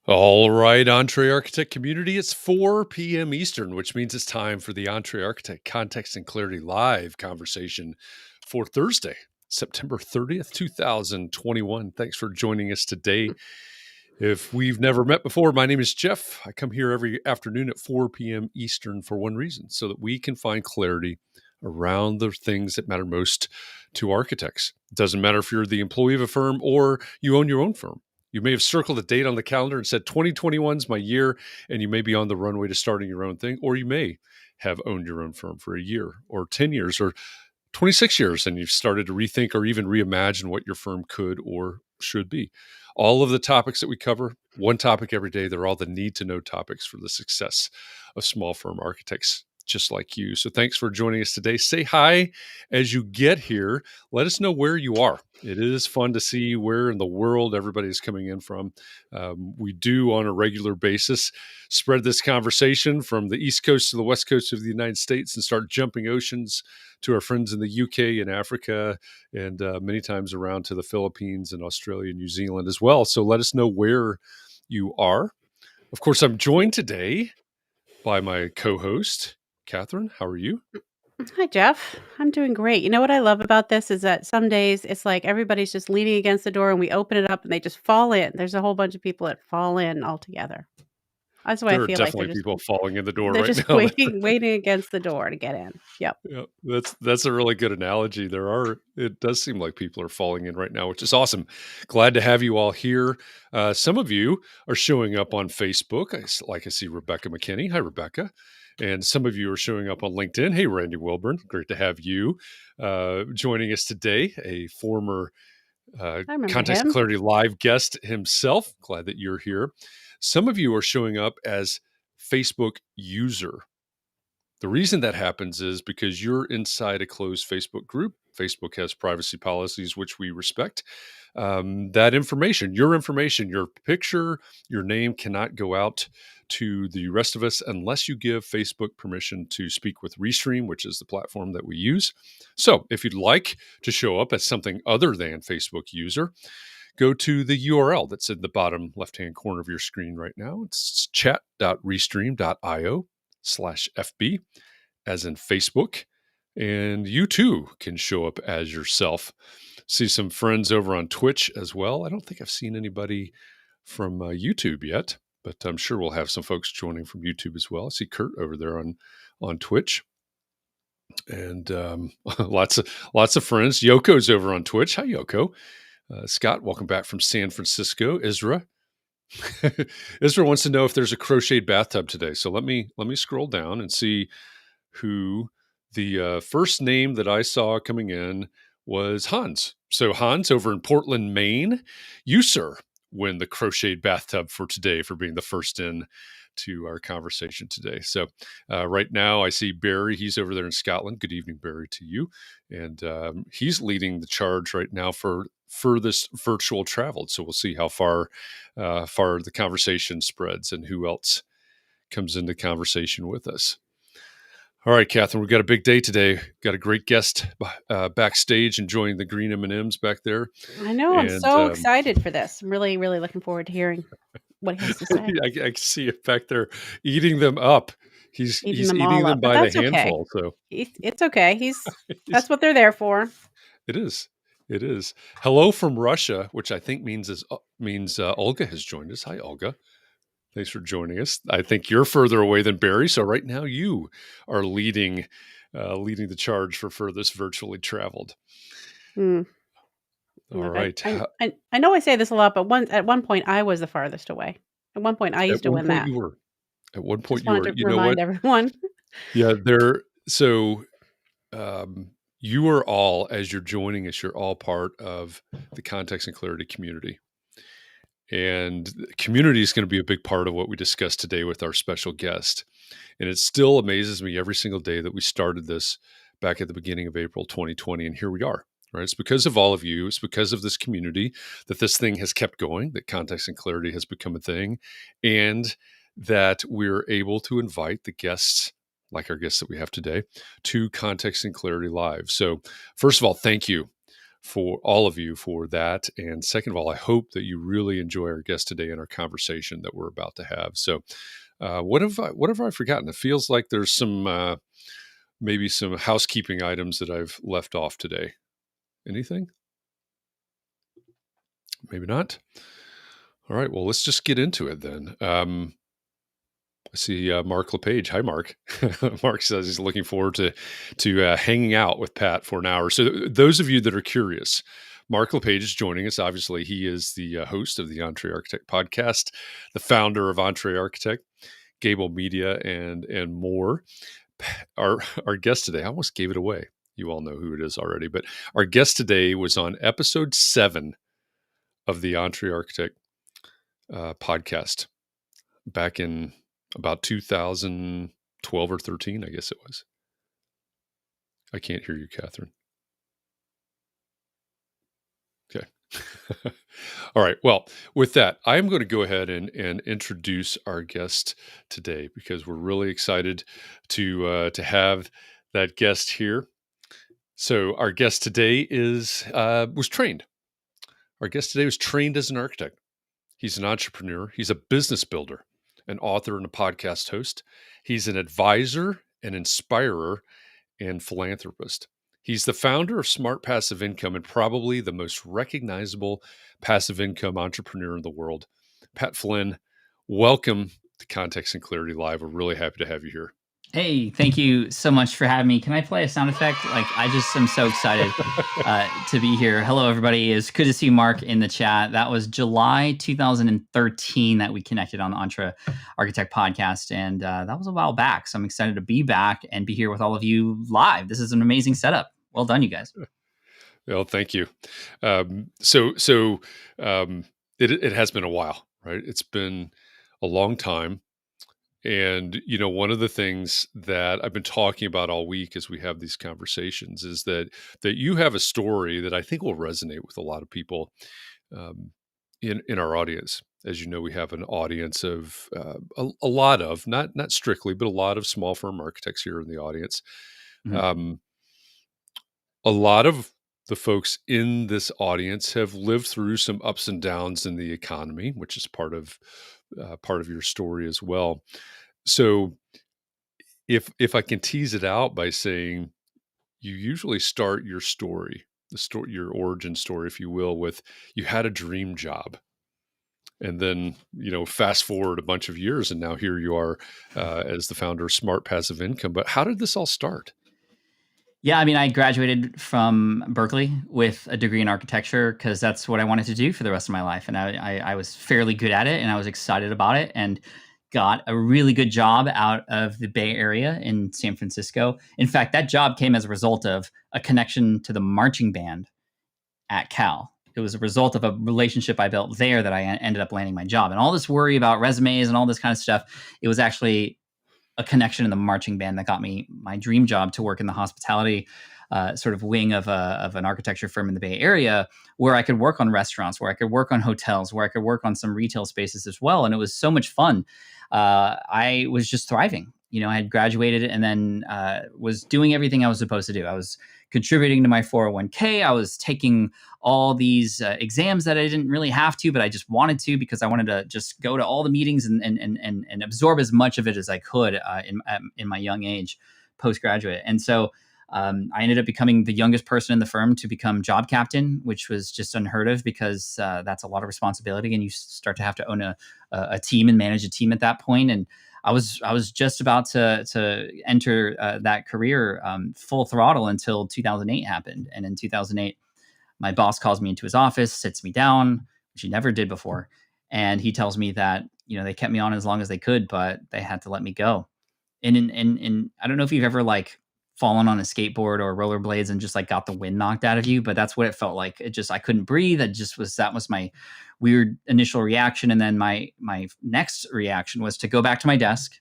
All right, Entree Architect community, it's 4 p.m. Eastern, which means it's time for the Entree Architect Context and Clarity Live conversation for Thursday, September 30th, 2021. Thanks for joining us today. If we've never met before, my name is Jeff. I come here every afternoon at 4 p.m. Eastern for one reason, so that we can find clarity around the things that matter most to architects. It doesn't matter if you're the employee of a firm or you own your own firm. You may have circled a date on the calendar and said 2021 is my year, and you may be on the runway to starting your own thing, or you may have owned your own firm for a year or 10 years or 26 years, and you've started to rethink or even reimagine what your firm could or should be. All of the topics that we cover, one topic every day, they're all the need to know topics for the success of small firm architects just like you. So thanks for joining us today. Say hi as you get here. Let us know where you are. It is fun to see where in the world everybody is coming in from. We do on a regular basis spread this conversation from the East Coast to the West Coast of the United States and start jumping oceans to our friends in the UK and Africa, and many times around to the Philippines and Australia and New Zealand as well. So let us know where you are. Of course, I'm joined today by my co-host, Katharine. How are you? Hi, Jeff. I'm doing great. You know what I love about this is that some days it's like everybody's just leaning against the door and we open it up and they just fall in. There's a whole bunch of people that fall in altogether. That's why I There are feel like definitely people falling in the door they're right just now. waiting against the door to get in. Yep. Yeah, that's a really good analogy. It does seem like people are falling in right now, which is awesome. Glad to have you all here. Some of you are showing up on Facebook. I see Rebecca McKinney. Hi, Rebecca. And some of you are showing up on LinkedIn. Hey, Randy Wilburn. Great to have you joining us today. A former I remember Context and him. Clarity Live guest himself. Glad that you're here. Some of you are showing up as Facebook user. The reason that happens is because you're inside a closed Facebook group. Facebook has privacy policies, which we respect. That information, your picture, your name cannot go out to the rest of us unless you give Facebook permission to speak with Restream, which is the platform that we use. So if you'd like to show up as something other than Facebook user, go to the URL that's in the bottom left-hand corner of your screen right now. It's chat.restream.io/FB, as in Facebook. And you too can show up as yourself. See some friends over on Twitch as well. I don't think I've seen anybody from YouTube yet, but I'm sure we'll have some folks joining from YouTube as well. I see Kurt over there on Twitch. And lots of friends. Yoko's over on Twitch. Hi, Yoko. Scott, welcome back from San Francisco. Isra. Isra wants to know if there's a crocheted bathtub today. So let me scroll down and see who the first name that I saw coming in was Hans. So Hans over in Portland, Maine, you, sir, win the crocheted bathtub for today for being the first in to our conversation today. So right now I see Barry. He's over there in Scotland. Good evening, Barry, to you. And he's leading the charge right now for this virtual travel. So we'll see how far the conversation spreads and who else comes into conversation with us. All right, Katharine, we've got a big day today. Got a great guest backstage enjoying the green M&Ms back there. I know. I'm so excited for this. I'm really, really looking forward to hearing what he has to say. I can see it back there eating them up. He's eating them by the handful. Okay. So it's okay. That's what they're there for. It is. It is. Hello from Russia, which I think means Olga has joined us. Hi, Olga. Thanks for joining us. I think you're further away than Barry, so right now you are leading the charge for furthest virtually traveled. All right. I know I say this a lot, but at one point I was the farthest away. At one point I used to win that. At one point you were. You know what? Everyone. Yeah, so you are all, as you're joining us, you're all part of the Context and Clarity community. And community is going to be a big part of what we discussed today with our special guest. And it still amazes me every single day that we started this back at the beginning of April 2020. And here we are, right? It's because of all of you. It's because of this community that this thing has kept going, that Context and Clarity has become a thing, and that we're able to invite the guests, like our guests that we have today, to Context and Clarity Live. So first of all, thank you for all of you for that. And second of all, I hope that you really enjoy our guest today and our conversation that we're about to have. So, what have I forgotten? It feels like there's some maybe some housekeeping items that I've left off today. Anything? Maybe not. All right. Well, let's just get into it then. I see Mark LePage. Hi, Mark. Mark says he's looking forward to hanging out with Pat for an hour. So those of you that are curious, Mark LePage is joining us. Obviously, he is the host of the Entree Architect podcast, the founder of Entree Architect, Gable Media, and more. Our guest today, I almost gave it away. You all know who it is already, but our guest today was on episode 7 of the Entree Architect podcast back in about 2012 or 13, I guess it was. I can't hear you, Katharine. Okay. All right. Well, with that, I'm going to go ahead and introduce our guest today because we're really excited to have that guest here. So our guest today was trained. Our guest today was trained as an architect. He's an entrepreneur. He's a business builder, an author, and a podcast host. He's an advisor, an inspirer, and philanthropist. He's the founder of Smart Passive Income and probably the most recognizable passive income entrepreneur in the world. Pat Flynn, welcome to Context and Clarity Live. We're really happy to have you here. Hey, thank you so much for having me. Can I play a sound effect? I just am so excited to be here. Hello, everybody. It's good to see Mark in the chat. That was July 2013 that we connected on the Entre Architect podcast. And that was a while back. So I'm excited to be back and be here with all of you live. This is an amazing setup. Well done, you guys. Well, thank you. It has been a while, right? It's been a long time. And, one of the things that I've been talking about all week as we have these conversations is that you have a story that I think will resonate with a lot of people in our audience. As you know, we have an audience of a lot of, not strictly, but a lot of small firm architects here in the audience. Mm-hmm. A lot of the folks in this audience have lived through some ups and downs in the economy, which is part of your story as well. So if I can tease it out by saying you usually start your story, your origin story, if you will, with you had a dream job. And then, fast forward a bunch of years and now here you are as the founder of Smart Passive Income. But how did this all start? Yeah, I mean, I graduated from Berkeley with a degree in architecture because that's what I wanted to do for the rest of my life. And I was fairly good at it and I was excited about it and got a really good job out of the Bay Area in San Francisco. In fact, that job came as a result of a connection to the marching band at Cal. It was a result of a relationship I built there that I ended up landing my job. And all this worry about resumes and all this kind of stuff, it was actually a connection in the marching band that got me my dream job to work in the hospitality sort of wing of an architecture firm in the Bay Area, where I could work on restaurants, where I could work on hotels, where I could work on some retail spaces as well. And it was so much fun. I was just thriving. I had graduated and then was doing everything I was supposed to do. I was contributing to my 401k. I was taking all these exams that I didn't really have to, but I just wanted to because I wanted to just go to all the meetings and absorb as much of it as I could in my young age, postgraduate. And so I ended up becoming the youngest person in the firm to become job captain, which was just unheard of because that's a lot of responsibility, and you start to have to own a team and manage a team at that point. And I was just about to enter that career full throttle until 2008 happened. And in 2008, my boss calls me into his office, sits me down, which he never did before, and he tells me that they kept me on as long as they could, but they had to let me go. And I don't know if you've ever fallen on a skateboard or rollerblades and just got the wind knocked out of you, but that's what it felt like. I couldn't breathe. That was my weird initial reaction. And then my next reaction was to go back to my desk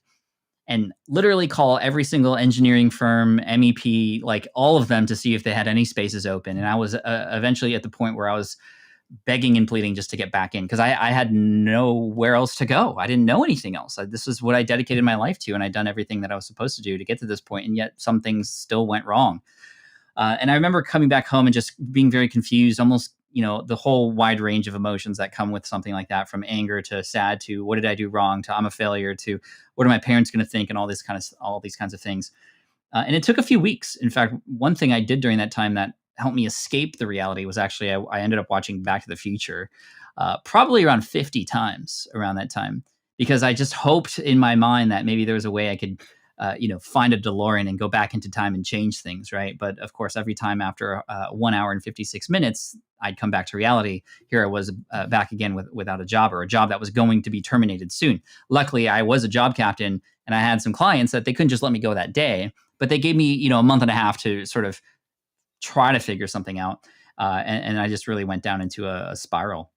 and literally call every single engineering firm, MEP, all of them to see if they had any spaces open. And I was eventually at the point where I was begging and pleading just to get back in because I had nowhere else to go. I didn't know anything else. This is what I dedicated my life to, and I'd done everything that I was supposed to do to get to this point, and yet some things still went wrong. And I remember coming back home and just being very confused, almost, the whole wide range of emotions that come with something like that, from anger to sad to what did I do wrong to I'm a failure to what are my parents going to think, and all these kinds of things. And it took a few weeks. In fact, one thing I did during that time that helped me escape the reality was actually I ended up watching Back to the Future probably around 50 times around that time, because I just hoped in my mind that maybe there was a way I could find a DeLorean and go back into time and change things, right? But of course, every time after 1 hour and 56 minutes, I'd come back to reality. Here I was back again without a job, or a job that was going to be terminated soon. Luckily, I was a job captain, and I had some clients that they couldn't just let me go that day, but they gave me a month and a half to sort of try to figure something out. And I just really went down into a spiral.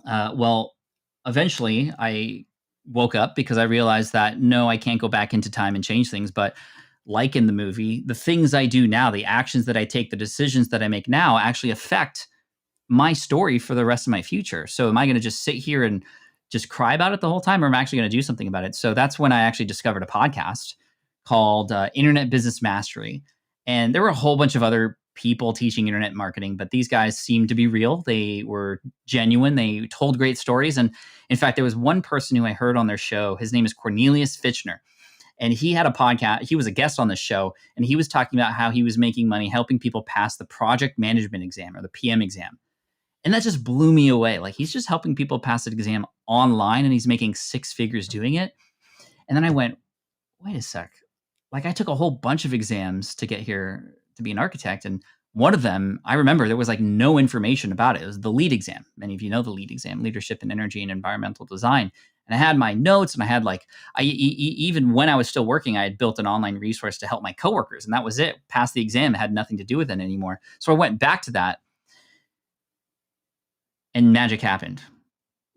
Well, eventually I woke up because I realized that no, I can't go back into time and change things. But like in the movie, the things I do now, the actions that I take, the decisions that I make now actually affect my story for the rest of my future. So am I going to just sit here and just cry about it the whole time, or am I actually going to do something about it? So that's when I actually discovered a podcast called Internet Business Mastery. And there were a whole bunch of other people teaching internet marketing, but these guys seemed to be real. They were genuine. They told great stories. And in fact, there was one person who I heard on their show. His name is Cornelius Fitchner. And he had a podcast. He was a guest on the show, and he was talking about how he was making money helping people pass the project management exam, or the PM exam. And that just blew me away. Like, he's just helping people pass the exam online, and he's making 6 figures doing it. And then I went, wait a sec. Like, I took a whole bunch of exams to get here to be an architect. And one of them, I remember there was like no information about it. It was the LEED exam. Many of you know the LEED exam, Leadership in Energy and Environmental Design. And I had my notes, and I had even when I was still working, I had built an online resource to help my coworkers, and that was it. Passed the exam, it had nothing to do with it anymore. So I went back to that, and magic happened.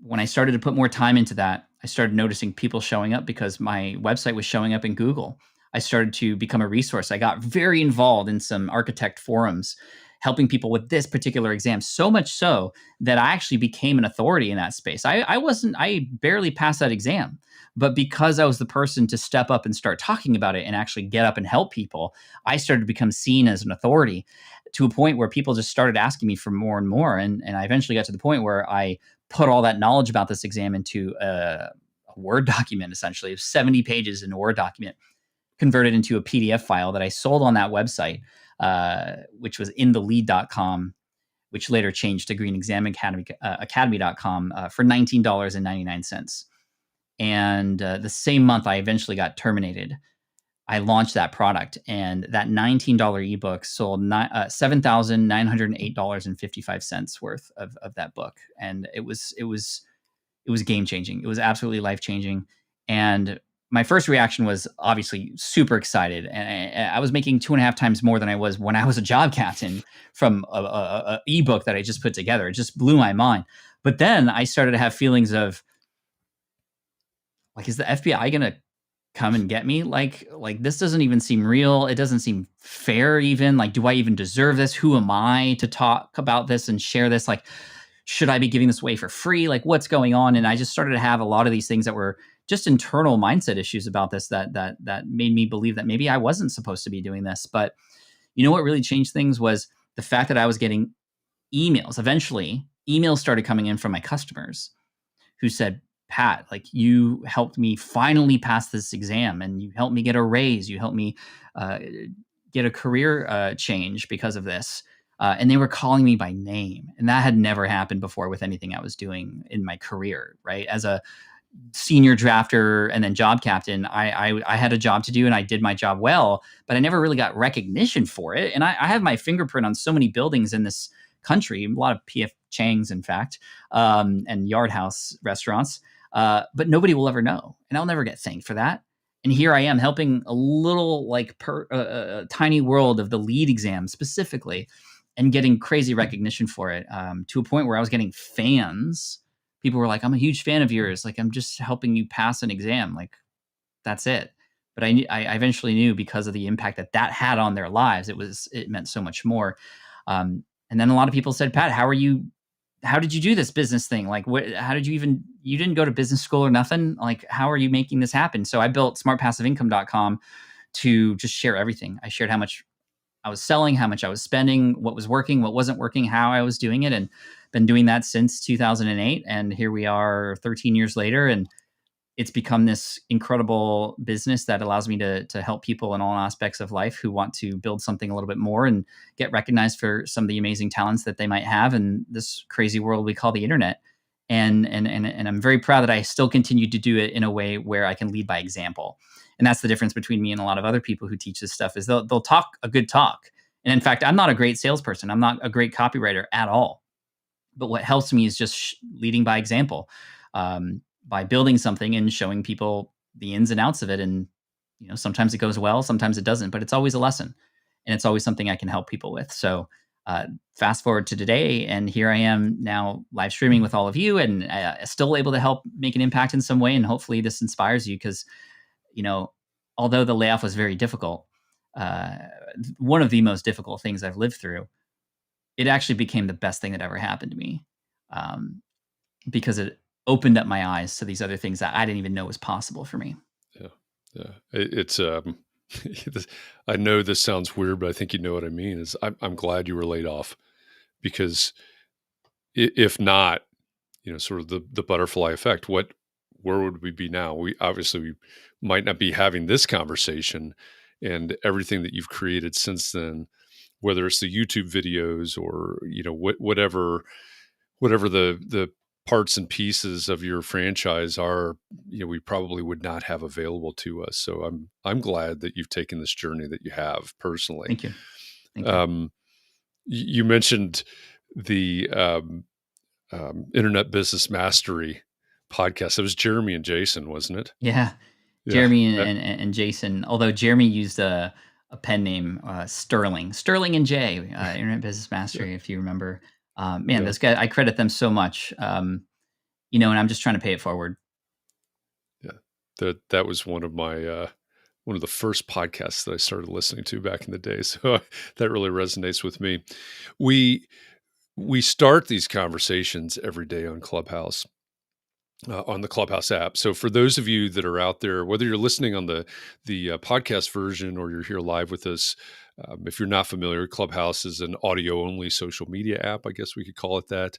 When I started to put more time into that, I started noticing people showing up because my website was showing up in Google. I started to become a resource. I got very involved in some architect forums, helping people with this particular exam, so much so that I actually became an authority in that space. I barely passed that exam, but because I was the person to step up and start talking about it and actually get up and help people, I started to become seen as an authority, to a point where people just started asking me for more and more. And I eventually got to the point where I put all that knowledge about this exam into a Word document, essentially, of 70 pages in a Word document, converted into a PDF file that I sold on that website, which was inthelead.com, which later changed to greenexamacademy.com for $19.99. And the same month I eventually got terminated, I launched that product, and that $19 ebook sold $7,908.55 worth of that book. And it was game changing. It was absolutely life changing. And my first reaction was obviously super excited. And I was making 2.5 times more than I was when I was a job captain from a ebook that I just put together. It just blew my mind. But then I started to have feelings of, like, is the FBI going to come and get me? Like this doesn't even seem real. It doesn't seem fair even. Like, do I even deserve this? Who am I to talk about this and share this? Like, should I be giving this away for free? Like, what's going on? And I just started to have a lot of these things that were just internal mindset issues about this that made me believe that maybe I wasn't supposed to be doing this. But you know what really changed things was the fact that I was getting emails. Eventually, emails started coming in from my customers who said, Pat, like, you helped me finally pass this exam, and you helped me get a raise. You helped me get a career change because of this. And they were calling me by name. And that had never happened before with anything I was doing in my career, right? As a senior drafter and then job captain, I had a job to do, and I did my job well, but I never really got recognition for it. And I have my fingerprint on so many buildings in this country, a lot of P.F. Chang's, in fact, and Yard House restaurants. But nobody will ever know, and I'll never get thanked for that. And here I am helping a little tiny world of the LEED exam specifically, and getting crazy recognition for it, to a point where I was getting fans. People were like, I'm a huge fan of yours. Like, I'm just helping you pass an exam. Like, that's it. But I eventually knew, because of the impact that had on their lives, it meant so much more. And then a lot of people said, Pat, how did you do this business thing? Like, you didn't go to business school or nothing. Like, how are you making this happen? So I built smartpassiveincome.com to just share everything. I shared how much I was selling, how much I was spending, what was working, what wasn't working, how I was doing it, and been doing that since 2008. And here we are 13 years later, and it's become this incredible business that allows me to help people in all aspects of life who want to build something a little bit more and get recognized for some of the amazing talents that they might have in this crazy world we call the internet. And I'm very proud that I still continue to do it in a way where I can lead by example. And that's the difference between me and a lot of other people who teach this stuff is they'll talk a good talk. And in fact, I'm not a great salesperson. I'm not a great copywriter at all. But what helps me is just leading by example, by building something and showing people the ins and outs of it. And sometimes it goes well, sometimes it doesn't, but it's always a lesson, and it's always something I can help people with. So fast forward to today, and here I am now live streaming with all of you, and still able to help make an impact in some way. And hopefully this inspires you, because although the layoff was very difficult, one of the most difficult things I've lived through, it actually became the best thing that ever happened to me, because it opened up my eyes to these other things that I didn't even know was possible for me. Yeah. It's I know this sounds weird, but I think you know what I mean. Is I'm glad you were laid off, because if not, sort of the butterfly effect, where would we be now? We might not be having this conversation, and everything that you've created since then, whether it's the YouTube videos or whatever the parts and pieces of your franchise are, we probably would not have available to us. So I'm glad that you've taken this journey that you have personally. Thank you. Thank you. You mentioned the Internet Business Mastery podcast. It was Jeremy and Jason, wasn't it? Yeah. Jeremy and Jason, although Jeremy used a pen name, Sterling and Jay, Internet Business Mastery, if you remember. Those guys, I credit them so much, and I'm just trying to pay it forward. Yeah, that was one of the first podcasts that I started listening to back in the day. So that really resonates with me. We start these conversations every day on Clubhouse, on the Clubhouse app. So for those of you that are out there, whether you're listening on the podcast version or you're here live with us, if you're not familiar, Clubhouse is an audio-only social media app, I guess we could call it that.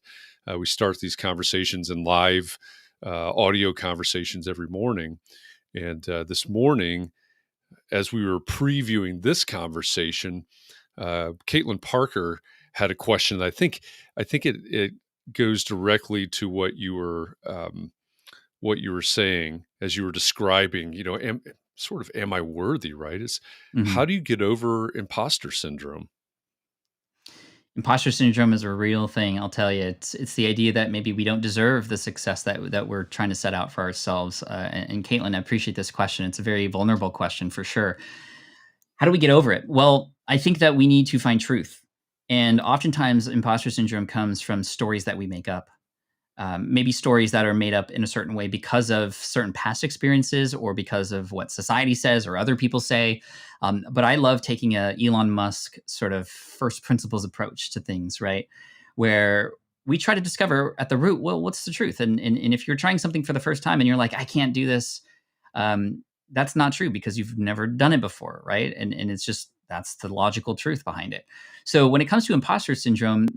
We start these conversations in live audio conversations every morning. And this morning, as we were previewing this conversation, Caitlin Parker had a question that I think it goes directly to what you were saying as you were describing, am I worthy, right? It's how do you get over imposter syndrome? Imposter syndrome is a real thing. I'll tell you, it's the idea that maybe we don't deserve the success that we're trying to set out for ourselves. And Caitlin, I appreciate this question. It's a very vulnerable question for sure. How do we get over it? Well, I think that we need to find truth. And oftentimes imposter syndrome comes from stories that we make up. Maybe stories that are made up in a certain way because of certain past experiences or because of what society says or other people say. But I love taking a Elon Musk sort of first principles approach to things, right? Where we try to discover at the root, well, what's the truth? And if you're trying something for the first time and you're like, I can't do this, that's not true because you've never done it before, right? And it's just, that's the logical truth behind it. So when it comes to imposter syndrome,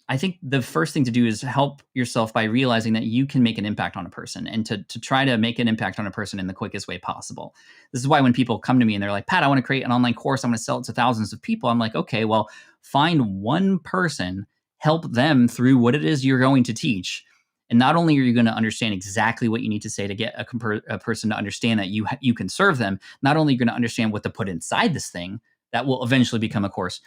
I think the first thing to do is help yourself by realizing that you can make an impact on a person and to try to make an impact on a person in the quickest way possible. This is why when people come to me and they're like, Pat, I want to create an online course. I want to sell it to thousands of people. I'm like, okay, well, find one person, help them through what it is you're going to teach. And not only are you going to understand exactly what you need to say to get a person to understand that you can serve them, not only are you going to understand what to put inside this thing that will eventually become a course,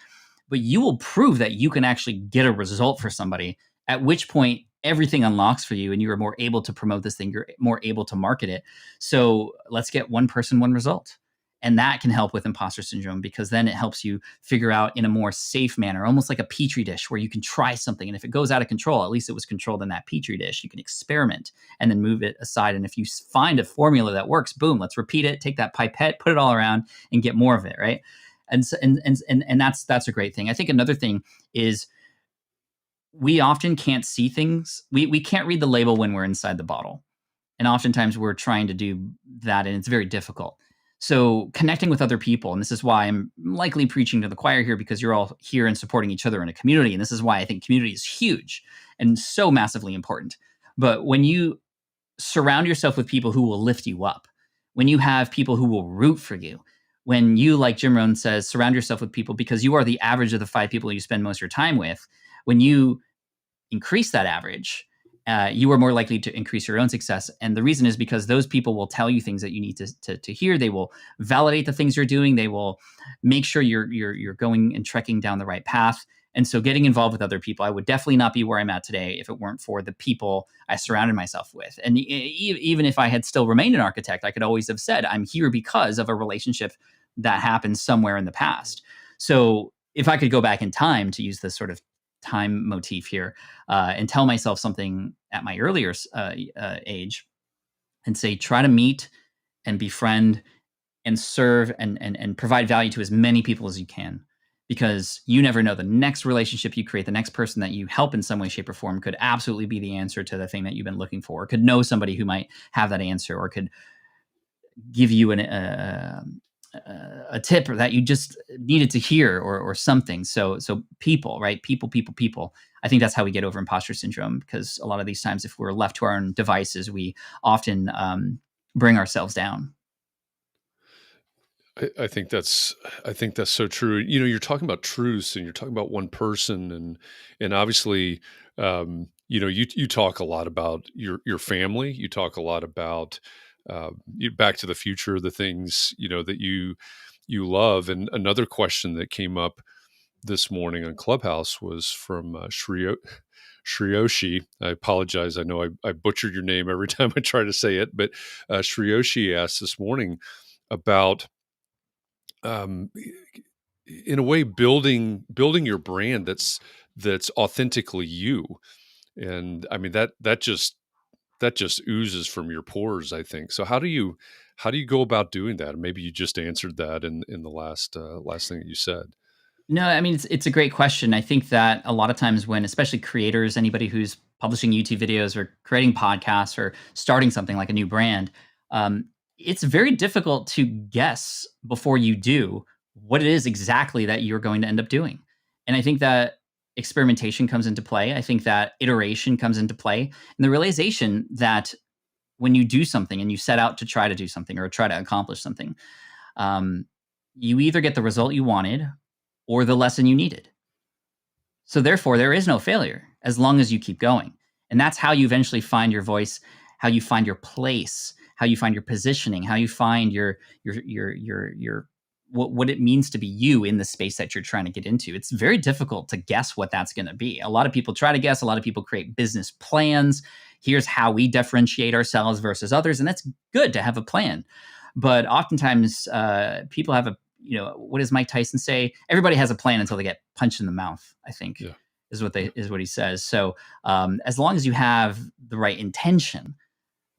but you will prove that you can actually get a result for somebody, at which point everything unlocks for you and you are more able to promote this thing. You're more able to market it. So let's get one person, one result. And that can help with imposter syndrome because then it helps you figure out in a more safe manner, almost like a petri dish where you can try something. And if it goes out of control, at least it was controlled in that petri dish. You can experiment and then move it aside. And if you find a formula that works, boom, let's repeat it, take that pipette, put it all around and get more of it, right? And that's a great thing. I think another thing is we often can't see things. We can't read the label when we're inside the bottle. And oftentimes we're trying to do that and it's very difficult. So connecting with other people, and this is why I'm likely preaching to the choir here, because you're all here and supporting each other in a community. And this is why I think community is huge and so massively important. But when you surround yourself with people who will lift you up, when you have people who will root for you, when you, like Jim Rohn says, surround yourself with people because you are the average of the 5 people you spend most of your time with, when you increase that average, you are more likely to increase your own success. And the reason is because those people will tell you things that you need to hear. They will validate the things you're doing. They will make sure you're going and trekking down the right path. And so getting involved with other people, I would definitely not be where I'm at today if it weren't for the people I surrounded myself with. And even if I had still remained an architect, I could always have said, I'm here because of a relationship that happened somewhere in the past. So if I could go back in time, to use this sort of time motif here, and tell myself something at my earlier age, and say, try to meet and befriend and serve and provide value to as many people as you can, because you never know, the next relationship you create, the next person that you help in some way, shape, or form could absolutely be the answer to the thing that you've been looking for, or could know somebody who might have that answer, or could give you a tip that you just needed to hear, or something. So people, right? People. I think that's how we get over imposter syndrome, because a lot of these times, if we're left to our own devices, we often bring ourselves down. I think that's so true. You're talking about truths, and you're talking about one person, and obviously, you talk a lot about your family. You talk a lot about Back to the Future, the things that you love. And another question that came up this morning on Clubhouse was from Shrioshi. I apologize. I know I butchered your name every time I try to say it, but Shrioshi asked this morning about, in a way, building your brand that's authentically you. And I mean, that just oozes from your pores, I think. So how do you go about doing that? And maybe you just answered that in the last thing that you said. No, I mean, it's a great question. I think that a lot of times when, especially creators, anybody who's publishing YouTube videos or creating podcasts or starting something like a new brand, it's very difficult to guess before you do what it is exactly that you're going to end up doing. And I think that experimentation comes into play. I think that iteration comes into play. And the realization that when you do something and you set out to try to do something or try to accomplish something, you either get the result you wanted or the lesson you needed. So therefore, there is no failure as long as you keep going. And that's how you eventually find your voice, how you find your place, how you find your positioning, how you find your what it means to be you in the space that you're trying to get into. It's very difficult to guess what that's going to be. A lot of people try to guess. A lot of people create business plans. Here's how we differentiate ourselves versus others. And that's good to have a plan. But oftentimes people have what does Mike Tyson say? Everybody has a plan until they get punched in the mouth, I think. Yeah. is what he says. So as long as you have the right intention,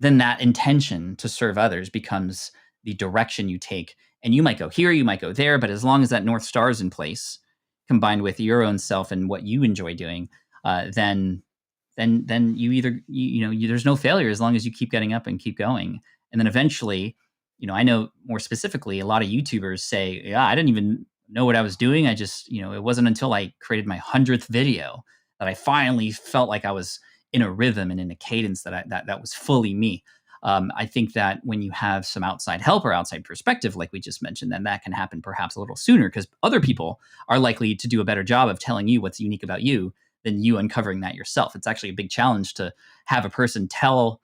then that intention to serve others becomes the direction you take. And you might go here, you might go there, but as long as that North Star is in place, combined with your own self and what you enjoy doing, then you either, there's no failure as long as you keep getting up and keep going. And then eventually, I know more specifically, a lot of YouTubers say, yeah, I didn't even know what I was doing. I just, it wasn't until I created my 100th video that I finally felt like I was in a rhythm and in a cadence that was fully me. I think that when you have some outside help or outside perspective, like we just mentioned, then that can happen perhaps a little sooner, because other people are likely to do a better job of telling you what's unique about you than you uncovering that yourself. It's actually a big challenge to have a person tell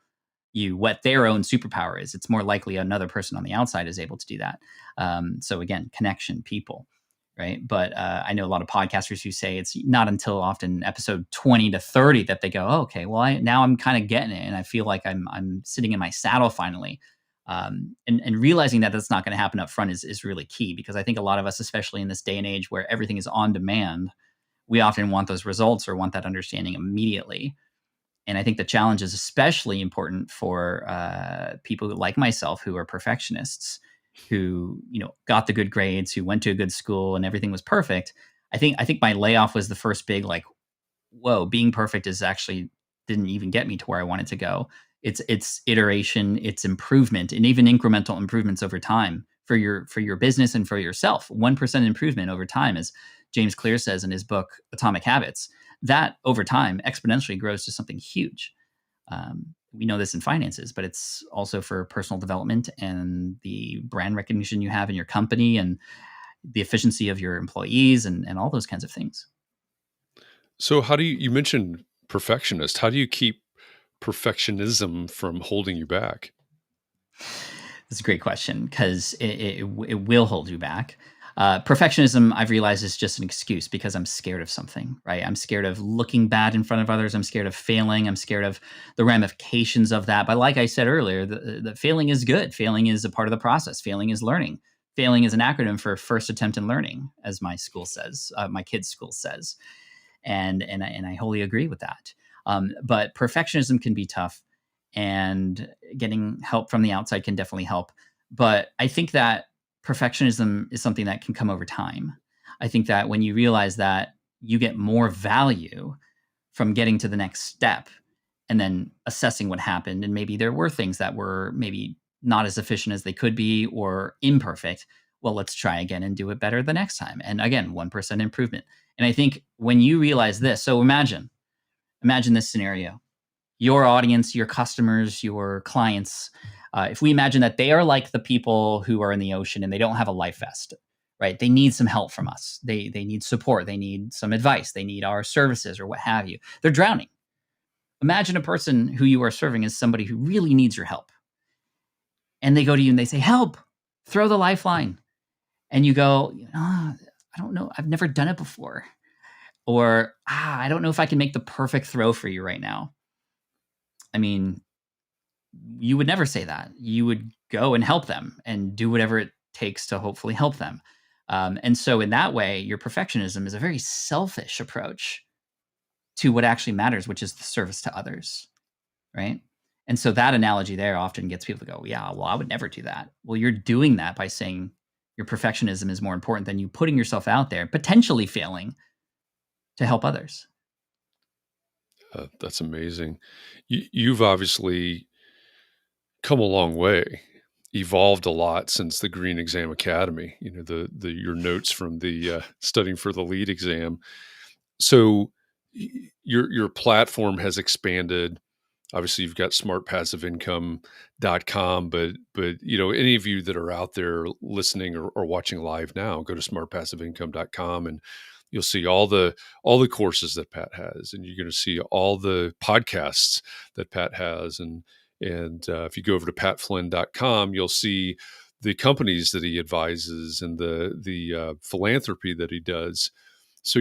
you what their own superpower is. It's more likely another person on the outside is able to do that. So again, connection, people, right? But I know a lot of podcasters who say it's not until often episode 20 to 30 that they go, oh, okay, well, now I'm kind of getting it, and I feel like I'm sitting in my saddle finally. And realizing that that's not going to happen up front is really key, because I think a lot of us, especially in this day and age where everything is on demand, we often want those results or want that understanding immediately. And I think the challenge is especially important for people like myself who are perfectionists, who got the good grades, who went to a good school, and everything was perfect. I think my layoff was the first big, like, whoa, being perfect is actually didn't even get me to where I wanted to go. It's iteration, it's improvement, and even incremental improvements over time for your business and for yourself. 1% improvement over time, as James Clear says in his book Atomic Habits, that over time exponentially grows to something huge. We know this in finances, but it's also for personal development and the brand recognition you have in your company and the efficiency of your employees and all those kinds of things. So how do you mentioned perfectionist. How do you keep perfectionism from holding you back? That's a great question because it will hold you back. Perfectionism, I've realized, is just an excuse because I'm scared of something, right? I'm scared of looking bad in front of others. I'm scared of failing. I'm scared of the ramifications of that. But like I said earlier, the failing is good. Failing is a part of the process. Failing is learning. Failing is an acronym for first attempt in learning, as my school says, my kids' school says. And I wholly agree with that. But perfectionism can be tough, and getting help from the outside can definitely help. But I think that perfectionism is something that can come over time. I think that when you realize that you get more value from getting to the next step and then assessing what happened, and maybe there were things that were maybe not as efficient as they could be or imperfect. Well, let's try again and do it better the next time. And again, 1% improvement. And I think when you realize this, so imagine this scenario. Your audience, your customers, your clients, if we imagine that they are like the people who are in the ocean and they don't have a life vest, right? They need some help from us. They need support. They need some advice. They need our services or what have you. They're drowning. Imagine a person who you are serving as somebody who really needs your help. And they go to you and they say, help, throw the lifeline. And you go, I don't know. I've never done it before. Or, I don't know if I can make the perfect throw for you right now. I mean, you would never say that. You would go and help them and do whatever it takes to hopefully help them. And so in that way, your perfectionism is a very selfish approach to what actually matters, which is the service to others, right? And so that analogy there often gets people to go, yeah, well, I would never do that. Well, you're doing that by saying your perfectionism is more important than you putting yourself out there, potentially failing to help others. That's amazing. You've obviously come a long way, evolved a lot since the Green Exam Academy. You know, your notes from the studying for the lead exam. So your platform has expanded. Obviously, you've got smartpassiveincome.com, but any of you that are out there listening or watching live now, go to smartpassiveincome.com and you'll see all the courses that Pat has, and you're going to see all the podcasts that Pat has, and if you go over to patflynn.com, you'll see the companies that he advises and the philanthropy that he does. So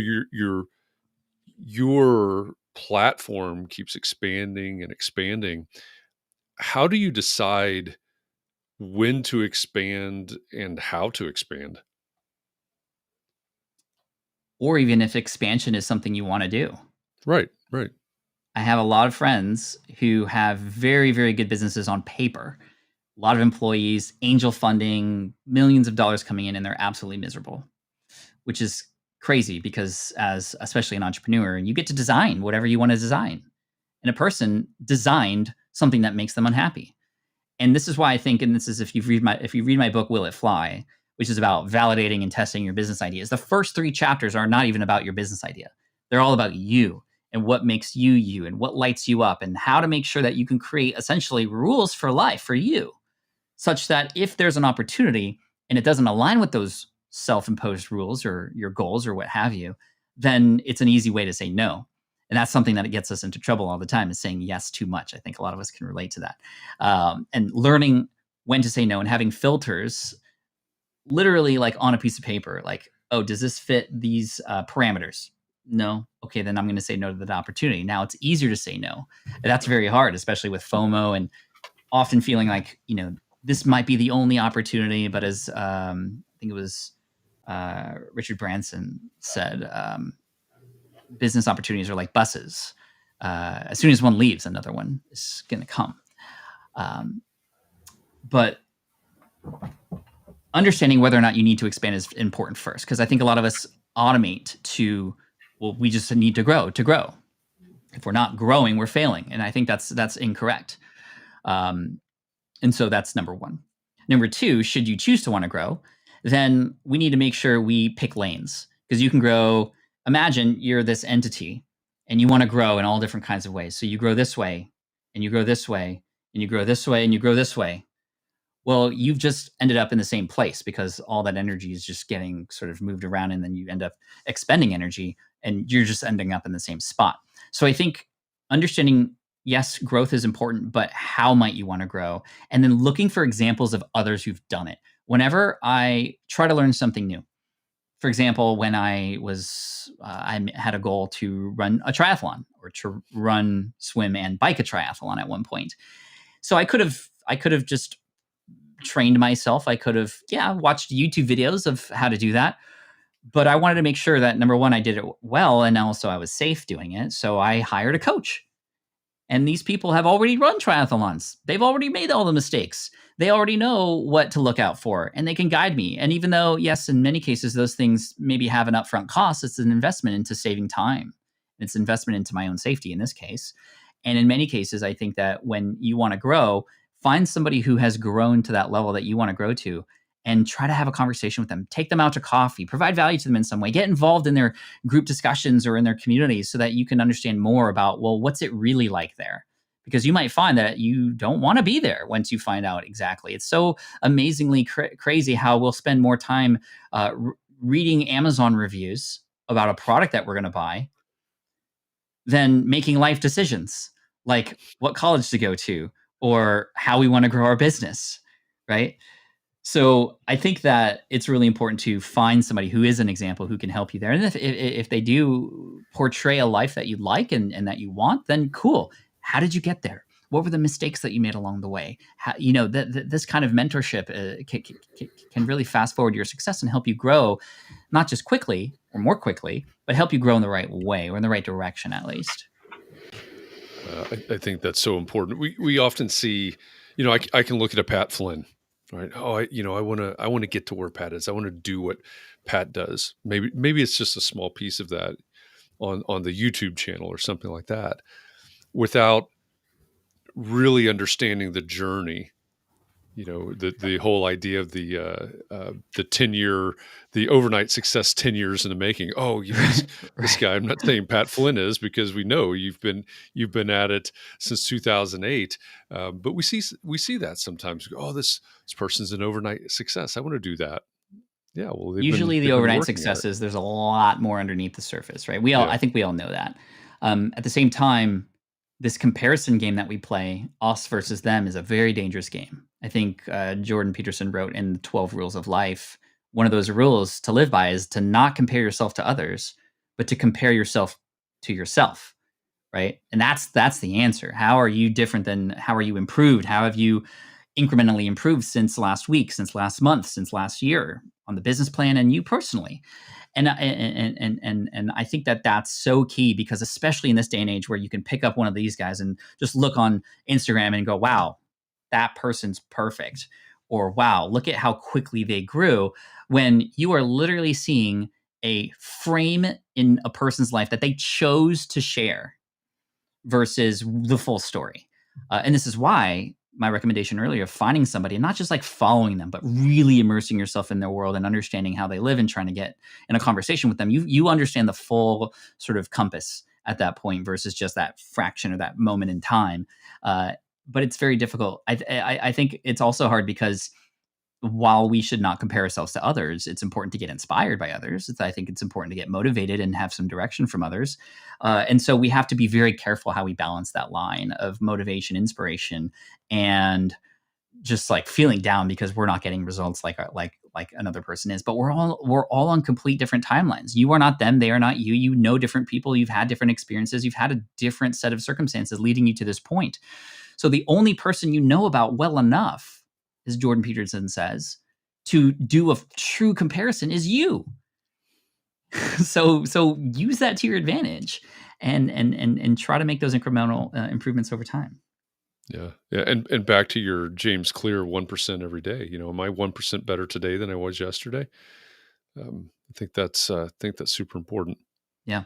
your platform keeps expanding and expanding. How do you decide when to expand and how to expand? Or even if expansion is something you want to do. Right. I have a lot of friends who have very, very good businesses on paper, a lot of employees, angel funding, millions of dollars coming in, and they're absolutely miserable, which is crazy because especially an entrepreneur, you get to design whatever you want to design. And a person designed something that makes them unhappy. And this is why I think, and this is if you read my book, Will It Fly, which is about validating and testing your business ideas. The first 3 chapters are not even about your business idea. They're all about you and what makes you you and what lights you up and how to make sure that you can create essentially rules for life for you, such that if there's an opportunity and it doesn't align with those self-imposed rules or your goals or what have you, then it's an easy way to say no. And that's something that gets us into trouble all the time, is saying yes too much. I think a lot of us can relate to that. And learning when to say no and having filters literally like on a piece of paper, like, oh, does this fit these parameters? No. Okay, then I'm going to say no to that opportunity. Now it's easier to say no. And that's very hard, especially with FOMO and often feeling like, this might be the only opportunity. But as I think it was Richard Branson said, business opportunities are like buses. As soon as one leaves, another one is going to come. But understanding whether or not you need to expand is important first, because I think a lot of us automate to, well, we just need to grow. If we're not growing, we're failing. And I think that's incorrect. And so that's number one. Number two, should you choose to want to grow, then we need to make sure we pick lanes, because you can grow. Imagine you're this entity and you want to grow in all different kinds of ways. So you grow this way, and you grow this way, and you grow this way, and you grow this way. Well, you've just ended up in the same place because all that energy is just getting sort of moved around, and then you end up expending energy and you're just ending up in the same spot. So I think understanding, yes, growth is important, but how might you want to grow? And then looking for examples of others who've done it. Whenever I try to learn something new, for example, when I had a goal to run a triathlon, or to run, swim, and bike a triathlon at one point. So I could have just trained myself. I could have, watched YouTube videos of how to do that. But I wanted to make sure that, number one, I did it well, and also I was safe doing it. So I hired a coach. And these people have already run triathlons. They've already made all the mistakes. They already know what to look out for, and they can guide me. And even though, yes, in many cases, those things maybe have an upfront cost, it's an investment into saving time. It's an investment into my own safety in this case. And in many cases, I think that when you want to grow, find somebody who has grown to that level that you want to grow to, and try to have a conversation with them. Take them out to coffee, provide value to them in some way, get involved in their group discussions or in their communities so that you can understand more about, well, what's it really like there? Because you might find that you don't want to be there once you find out exactly. It's so amazingly crazy how we'll spend more time reading Amazon reviews about a product that we're going to buy than making life decisions, like what college to go to or how we want to grow our business, right? So I think that it's really important to find somebody who is an example, who can help you there. And if they do portray a life that you like and that you want, then cool. How did you get there? What were the mistakes that you made along the way? How, this kind of mentorship can really fast forward your success and help you grow, not just quickly or more quickly, but help you grow in the right way, or in the right direction at least. I think that's so important. We often see, I can look at a Pat Flynn. Right. Oh, I want to get to where Pat is. I want to do what Pat does. Maybe it's just a small piece of that on the YouTube channel or something like that, without really understanding the journey. The whole idea of the 10-year, the overnight success, 10 years in the making. Oh, Right. This guy. I'm not saying Pat Flynn is, because we know you've been at it since 2008. But we see that sometimes. Oh, this person's an overnight success. I want to do that. Yeah. Well, Usually the overnight successes, there's a lot more underneath the surface, right? I think we all know that. At the same time, this comparison game that we play, us versus them, is a very dangerous game. I think Jordan Peterson wrote in the 12 Rules of Life, one of those rules to live by is to not compare yourself to others, but to compare yourself to yourself, right? And that's the answer. How are you different than, how are you improved? How have you incrementally improved since last week, since last month, since last year on the business plan and you personally? And I think that that's so key, because especially in this day and age where you can pick up one of these guys and just look on Instagram and go, wow, that person's perfect. Or wow, look at how quickly they grew, when you are literally seeing a frame in a person's life that they chose to share versus the full story. And this is why my recommendation earlier of finding somebody and not just like following them, but really immersing yourself in their world and understanding how they live and trying to get in a conversation with them. You understand the full sort of compass at that point versus just that fraction or that moment in time. But it's very difficult. I think it's also hard because while we should not compare ourselves to others, it's important to get inspired by others. I think it's important to get motivated and have some direction from others. And so we have to be very careful how we balance that line of motivation, inspiration, and just like feeling down because we're not getting results like another person is. But we're all on complete different timelines. You are not them, they are not you. You know different people, you've had different experiences, you've had a different set of circumstances leading you to this point. So the only person you know about well enough, as Jordan Peterson says, to do a true comparison is you. So use that to your advantage and try to make those incremental improvements over time. Yeah. And back to your James Clear 1% every day. Am I 1% better today than I was yesterday? I think that's super important. Yeah,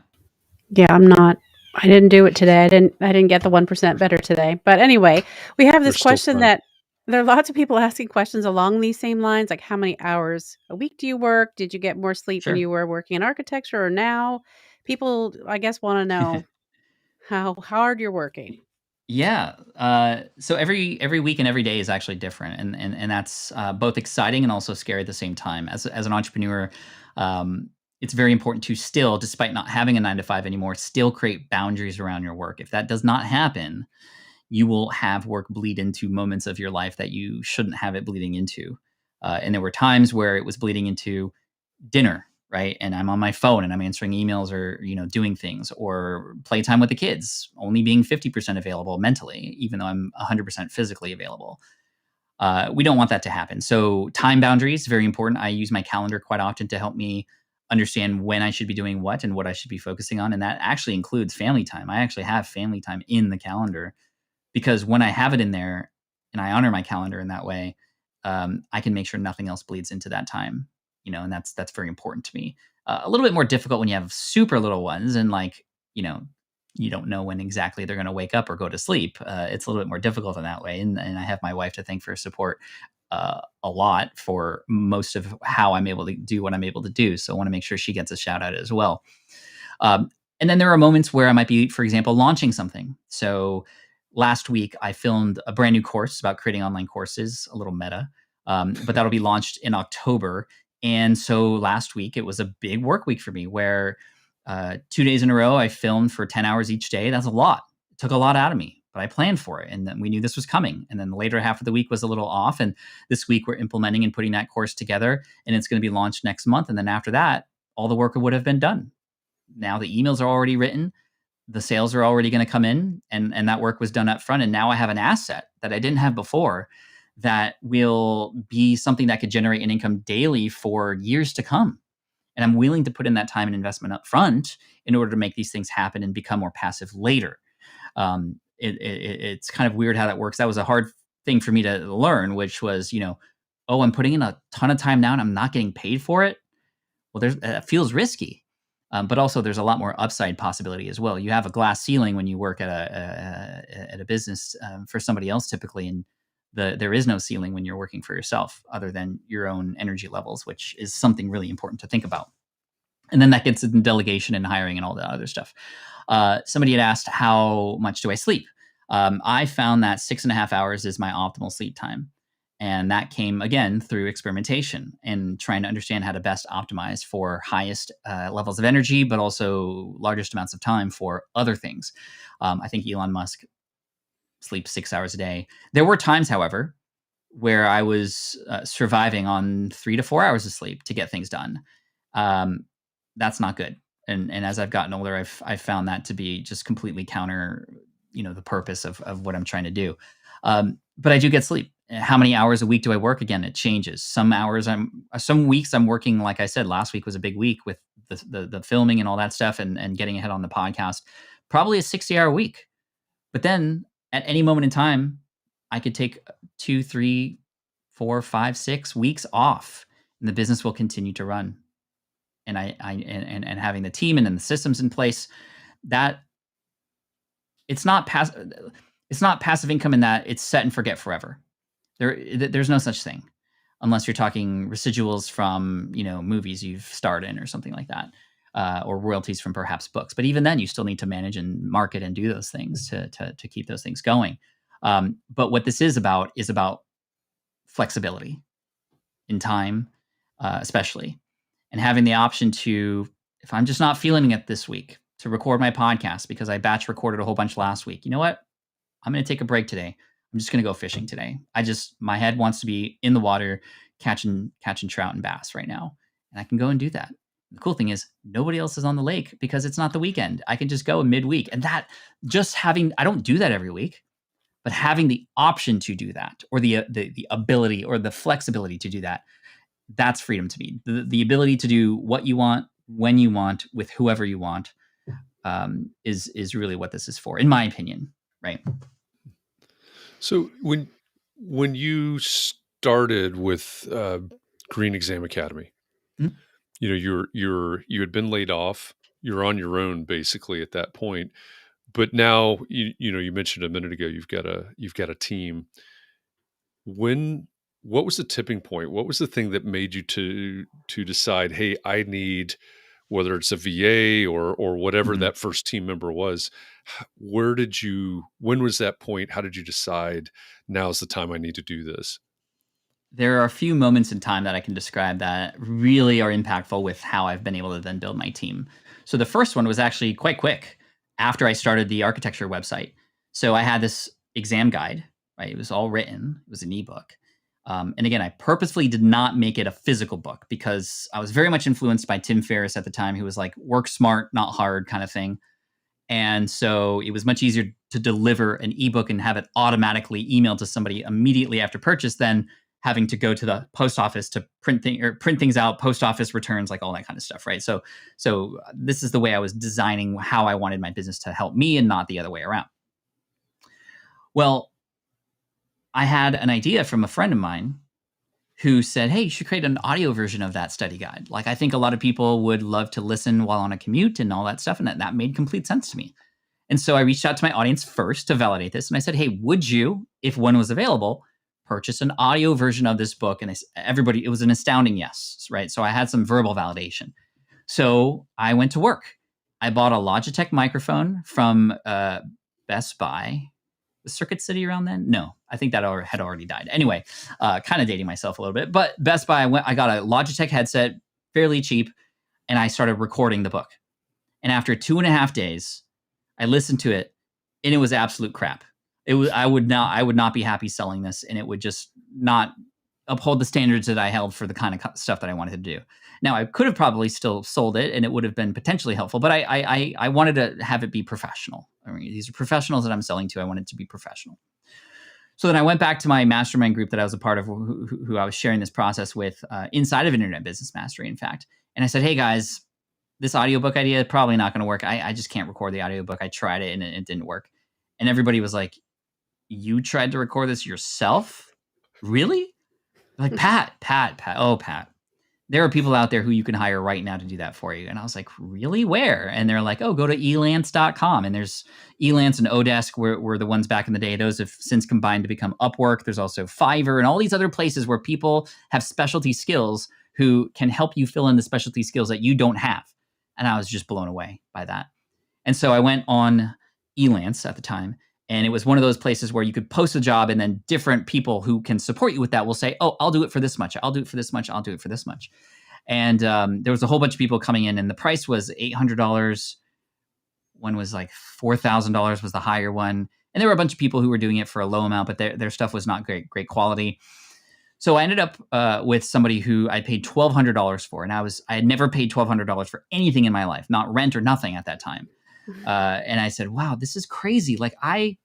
I'm not. I didn't do it today. I didn't get the 1% better today. But anyway, we have this question that There are lots of people asking questions along these same lines, like how many hours a week do you work? Did you get more sleep when Sure. you were working in architecture or now? People, I guess, want to know how hard you're working. Yeah. So every week and every day is actually different, and that's both exciting and also scary at the same time. As an entrepreneur, um, it's very important to still, despite not having a 9 to 5 anymore, still create boundaries around your work. If that does not happen, you will have work bleed into moments of your life that you shouldn't have it bleeding into. And there were times where it was bleeding into dinner, right? And I'm on my phone and I'm answering emails or, doing things, or playtime with the kids, only being 50% available mentally, even though I'm 100% physically available. We don't want that to happen. So time boundaries, very important. I use my calendar quite often to help me understand when I should be doing what and what I should be focusing on. And that actually includes family time. I actually have family time in the calendar, because when I have it in there and I honor my calendar in that way, I can make sure nothing else bleeds into that time, and that's very important to me. A little bit more difficult when you have super little ones and you know, you don't know when exactly they're going to wake up or go to sleep. It's a little bit more difficult in that way. And I have my wife to thank for support a lot for most of how I'm able to do what I'm able to do. So I want to make sure she gets a shout out as well. Um, and then there are moments where I might be, for example, launching something. So last week, I filmed a brand new course about creating online courses, a little meta, but that'll be launched in October. And so last week, it was a big work week for me where 2 days in a row, I filmed for 10 hours each day. That's a lot. It took a lot out of me, but I planned for it. And then we knew this was coming. And then the later half of the week was a little off. And this week, we're implementing and putting that course together. And it's going to be launched next month. And then after that, all the work would have been done. Now the emails are already written, the sales are already going to come in, and that work was done up front. And now I have an asset that I didn't have before that will be something that could generate an income daily for years to come. And I'm willing to put in that time and investment up front in order to make these things happen and become more passive later. It's kind of weird how that works. That was a hard thing for me to learn, which was, oh, I'm putting in a ton of time now and I'm not getting paid for it. Well, it feels risky, but also there's a lot more upside possibility as well. You have a glass ceiling when you work at a business for somebody else typically, and there is no ceiling when you're working for yourself other than your own energy levels, which is something really important to think about. And then that gets into delegation and hiring and all that other stuff. Somebody had asked, how much do I sleep? I found that 6.5 hours is my optimal sleep time. And that came, again, through experimentation and trying to understand how to best optimize for highest levels of energy, but also largest amounts of time for other things. I think Elon Musk sleeps 6 hours a day. There were times, however, where I was surviving on 3 to 4 hours of sleep to get things done. That's not good. And as I've gotten older, I've found that to be just completely counter, the purpose of what I'm trying to do. But I do get sleep. How many hours a week do I work? Again, it changes. Some weeks I'm working, like I said, last week was a big week with the filming and all that stuff and getting ahead on the podcast, probably a 60-hour week. But then at any moment in time, I could take 2, 3, 4, 5, 6 weeks off and the business will continue to run. And and having the team and then the systems in place, that it's not passive income in that it's set and forget forever. There's no such thing unless you're talking residuals from movies you've starred in or something like that, or royalties from perhaps books. But even then, you still need to manage and market and do those things to keep those things going. But what this is about flexibility in time, especially, and having the option to, if I'm just not feeling it this week, to record my podcast because I batch recorded a whole bunch last week. You know what? I'm going to take a break today. I'm just going to go fishing today. My head wants to be in the water, catching trout and bass right now. And I can go and do that. The cool thing is nobody else is on the lake because it's not the weekend. I can just go midweek. And that I don't do that every week, but having the option to do that, or the ability or the flexibility to do that, that's freedom to me. The ability to do what you want, when you want, with whoever you want, is really what this is for, in my opinion. Right. So when you started with Green Exam Academy, Mhm. you had been laid off. You're on your own basically at that point. But now you mentioned a minute ago you've got a team. What was the tipping point? What was the thing that made you to decide, hey, I need, whether it's a VA or whatever Mhm. that first team member was, when was that point? How did you decide now's the time I need to do this? There are a few moments in time that I can describe that really are impactful with how I've been able to then build my team. So the first one was actually quite quick after I started the architecture website. So I had this exam guide, right? It was all written, it was an ebook. And again, I purposefully did not make it a physical book because I was very much influenced by Tim Ferriss at the time, who was like, work smart, not hard kind of thing. And so it was much easier to deliver an ebook and have it automatically emailed to somebody immediately after purchase than having to go to the post office to print things out, post office returns, like all that kind of stuff, right? So this is the way I was designing how I wanted my business to help me and not the other way around. Well, I had an idea from a friend of mine who said, hey, you should create an audio version of that study guide. Like, I think a lot of people would love to listen while on a commute and all that stuff. And that made complete sense to me. And so I reached out to my audience first to validate this. And I said, hey, would you, if one was available, purchase an audio version of this book? And it was an astounding yes, right? So I had some verbal validation. So I went to work. I bought a Logitech microphone from Best Buy. Was Circuit City around then? No, I think that had already died. Anyway, kind of dating myself a little bit. But Best Buy, I got a Logitech headset, fairly cheap, and I started recording the book. And after 2.5 days, I listened to it, and it was absolute crap. I would not be happy selling this, and it would just not uphold the standards that I held for the kind of stuff that I wanted to do. Now, I could have probably still sold it, and it would have been potentially helpful, but I wanted to have it be professional. I mean, these are professionals that I'm selling to. I wanted it to be professional. So then I went back to my mastermind group that I was a part of, who I was sharing this process with inside of Internet Business Mastery, in fact. And I said, hey, guys, this audiobook idea probably not going to work. I just can't record the audiobook. I tried it, and it didn't work. And everybody was like, you tried to record this yourself? Really? Like, Pat. Oh, Pat. There are people out there who you can hire right now to do that for you. And I was like, really? Where? And they're like, oh, go to elance.com. And there's Elance and Odesk were the ones back in the day. Those have since combined to become Upwork. There's also Fiverr and all these other places where people have specialty skills who can help you fill in the specialty skills that you don't have. And I was just blown away by that. And so I went on Elance at the time. And it was one of those places where you could post a job, and then different people who can support you with that will say, oh, I'll do it for this much. I'll do it for this much. I'll do it for this much. And there was a whole bunch of people coming in, and the price was $800. One was like $4,000 was the higher one. And there were a bunch of people who were doing it for a low amount, but their stuff was not great quality. So I ended up with somebody who I paid $1,200 for. And I had never paid $1,200 for anything in my life, not rent or nothing at that time. And I said, wow, this is crazy. Like, I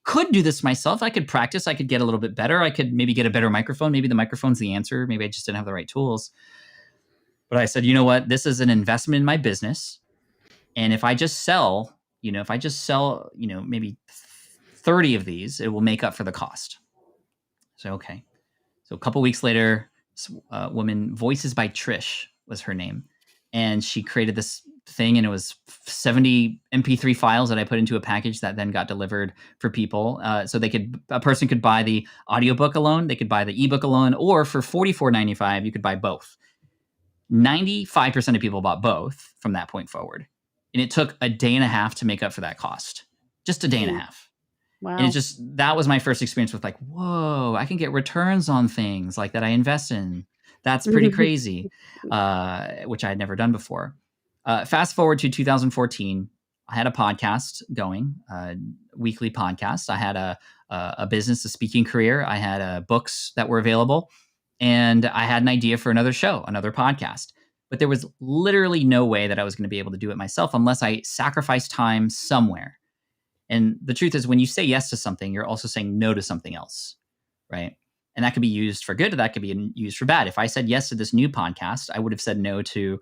could do this myself. I could practice. I could get a little bit better. I could maybe get a better microphone. Maybe the microphone's the answer. Maybe I just didn't have the right tools. But I said, you know what? This is an investment in my business. And if I just sell, maybe 30 of these, it will make up for the cost. So, okay. So a couple weeks later, this woman, Voices by Trish was her name. And she created this thing, and it was 70 MP3 files that I put into a package that then got delivered for people. So a person could buy the audiobook alone, they could buy the ebook alone, or for $44.95, you could buy both. 95% of people bought both from that point forward. And it took a day and a half to make up for that cost. Just a day and a half. Wow. And that was my first experience with like, whoa, I can get returns on things like that I invest in. That's pretty crazy, which I had never done before. Fast forward to 2014, I had a podcast going, a weekly podcast. I had a business, a speaking career. I had books that were available, and I had an idea for another show, another podcast. But there was literally no way that I was going to be able to do it myself unless I sacrificed time somewhere. And the truth is, when you say yes to something, you're also saying no to something else, right? And that could be used for good, or that could be used for bad. If I said yes to this new podcast, I would have said no to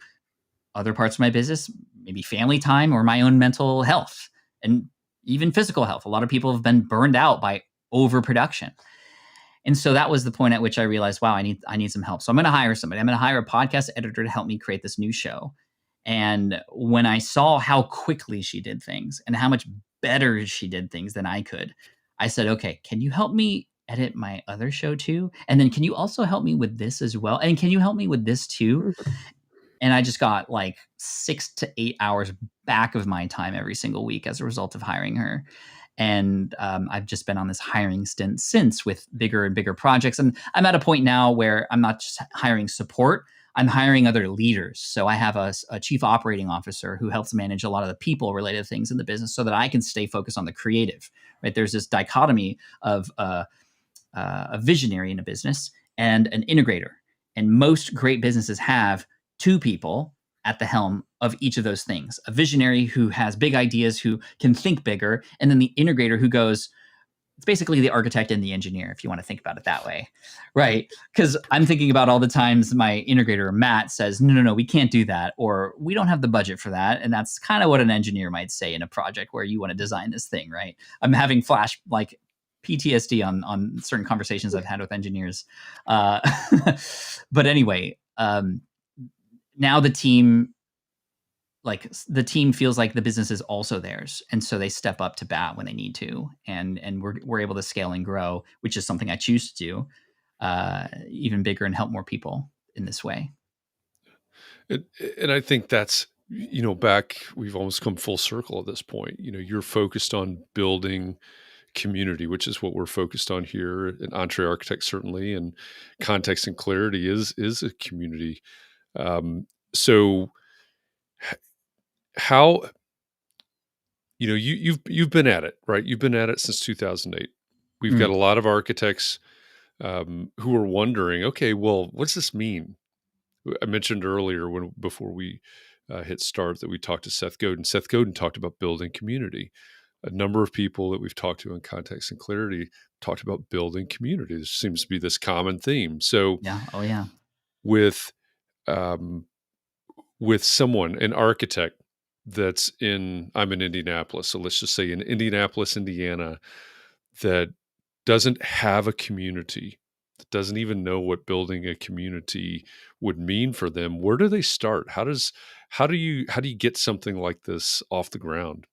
other parts of my business, maybe family time or my own mental health and even physical health. A lot of people have been burned out by overproduction. And so that was the point at which I realized, wow, I need some help. So I'm going to hire somebody. I'm going to hire a podcast editor to help me create this new show. And when I saw how quickly she did things and how much better she did things than I could, I said, okay, can you help me edit my other show too? And then can you also help me with this as well? And can you help me with this too? And I just got like 6 to 8 hours back of my time every single week as a result of hiring her. And I've just been on this hiring stint since with bigger and bigger projects. And I'm at a point now where I'm not just hiring support, I'm hiring other leaders. So I have a chief operating officer who helps manage a lot of the people related things in the business so that I can stay focused on the creative, right? There's this dichotomy of a visionary in a business and an integrator. And most great businesses have two people at the helm of each of those things: a visionary who has big ideas, who can think bigger, and then the integrator who goes, it's basically the architect and the engineer, if you want to think about it that way, right? Because I'm thinking about all the times my integrator, Matt, says, no, we can't do that, or we don't have the budget for that. And that's kind of what an engineer might say in a project where you want to design this thing, right? I'm having like PTSD on certain conversations I've had with engineers. But anyway, now the team feels like the business is also theirs, and so they step up to bat when they need to, and we're able to scale and grow, which is something I choose to do, even bigger and help more people in this way. And I think that's, we've almost come full circle at this point. You're focused on building community, which is what we're focused on here at Entree Architect, certainly, and context and clarity is a community. So how, you've been at it, right? You've been at it since 2008. We've got a lot of architects who are wondering, okay, well, what's this mean? I mentioned earlier before we hit start that we talked to Seth Godin. Seth Godin talked about building community. A number of people that we've talked to in Context and Clarity talked about building community. There seems to be this common theme. So yeah. With someone, an architect I'm in Indianapolis. So let's just say in Indianapolis, Indiana, that doesn't have a community, that doesn't even know what building a community would mean for them. Where do they start? How do you get something like this off the ground?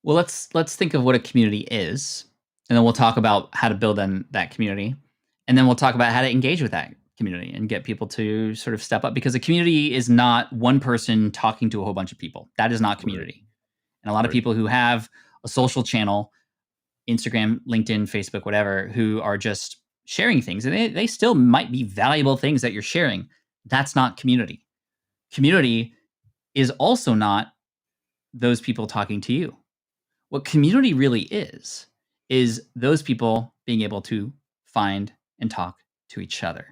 Well, let's think of what a community is, and then we'll talk about how to build in that community, and then we'll talk about how to engage with that community and get people to sort of step up, because a community is not one person talking to a whole bunch of people. That is not community. Right. And a lot of people who have a social channel, Instagram, LinkedIn, Facebook, whatever, who are just sharing things, and they still might be valuable things that you're sharing. That's not community. Community is also not those people talking to you. What community really is those people being able to find and talk to each other.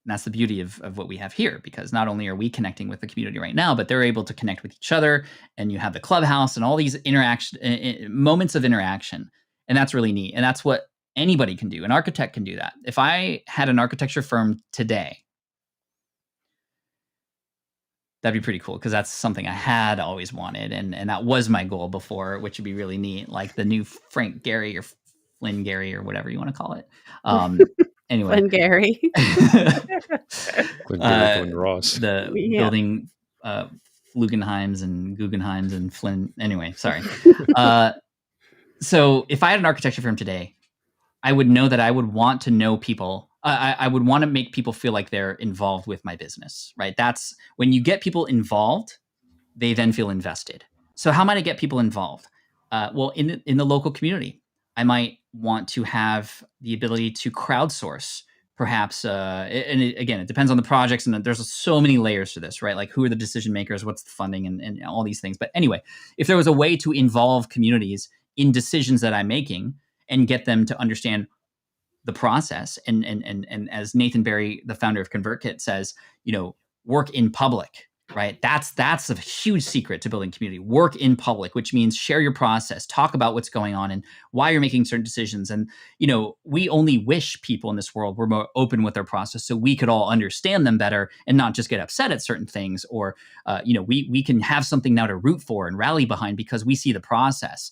And that's the beauty of what we have here, because not only are we connecting with the community right now, but they're able to connect with each other, and you have the Clubhouse and all these moments of interaction. And that's really neat. And that's what anybody can do. An architect can do that. If I had an architecture firm today, that'd be pretty cool, because that's something I had always wanted, and that was my goal before, which would be really neat, like the new Frank Gehry or Flynn Gehry or whatever you want to call it. Anyway, Flynn Gehry. Flynn Gehry, Flynn Ross. Building Flugenheims and Guggenheims and Flynn. Anyway, sorry. So if I had an architecture firm today, I would know that I would want to know people. I would want to make people feel like they're involved with my business, right? That's when you get people involved, they then feel invested. So how might I get people involved? Well, in the local community, I might want to have the ability to crowdsource, perhaps. Again, it depends on the projects, and there's so many layers to this, right? Like, who are the decision makers? What's the funding, and all these things. But anyway, if there was a way to involve communities in decisions that I'm making and get them to understand the process, and as Nathan Barry, the founder of ConvertKit, says, work in public, right? That's a huge secret to building community. Work in public, which means share your process, talk about what's going on and why you're making certain decisions. And we only wish people in this world were more open with their process, so we could all understand them better and not just get upset at certain things, or we can have something now to root for and rally behind because we see the process.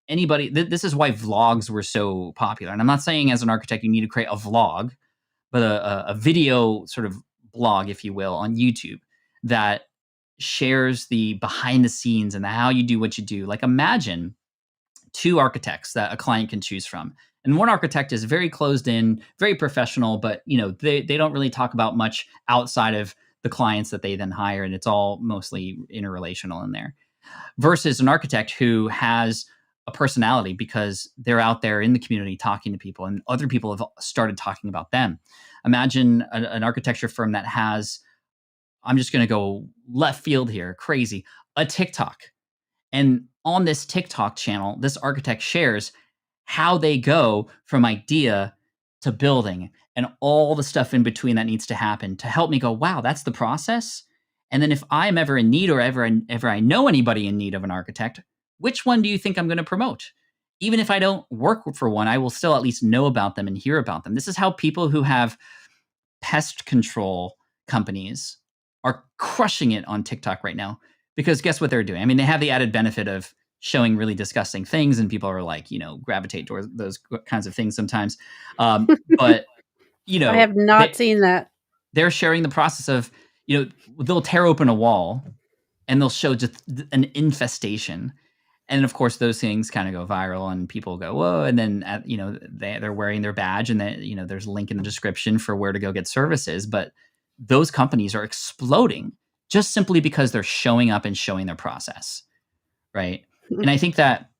Anybody, this is why vlogs were so popular. And I'm not saying as an architect you need to create a vlog, but a video sort of blog, if you will, on YouTube that shares the behind the scenes and how you do what you do. Like, imagine 2 architects that a client can choose from. And one architect is very closed in, very professional, but they don't really talk about much outside of the clients that they then hire, and it's all mostly interrelational in there. Versus an architect who has a personality because they're out there in the community talking to people, and other people have started talking about them. Imagine an architecture firm that has, I'm just going to go left field here, crazy, a TikTok. And on this TikTok channel, this architect shares how they go from idea to building and all the stuff in between that needs to happen to help me go, wow, that's the process. And then if I'm ever in need or ever I know anybody in need of an architect, which one do you think I'm going to promote? Even if I don't work for one, I will still at least know about them and hear about them. This is how people who have pest control companies are crushing it on TikTok right now. Because guess what they're doing? I mean, they have the added benefit of showing really disgusting things, and people are like, gravitate towards those kinds of things sometimes. But I have not seen that. They're sharing the process of, they'll tear open a wall and they'll show just an infestation. And of course, those things kind of go viral and people go, whoa. And then, they're wearing their badge, and then, there's a link in the description for where to go get services. But those companies are exploding just simply because they're showing up and showing their process. Right. And I think that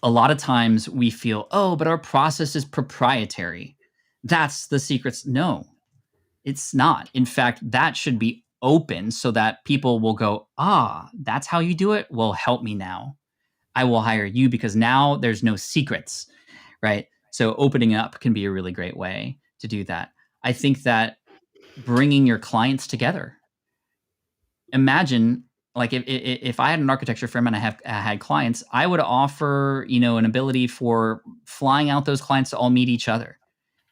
a lot of times we feel, oh, but our process is proprietary. That's the secrets. No, it's not. In fact, that should be open so that people will go, that's how you do it? Well, help me now. I will hire you because now there's no secrets, right? So opening up can be a really great way to do that. I think that bringing your clients together. Imagine, like, if I had an architecture firm and I had clients, I would offer, an ability for flying out those clients to all meet each other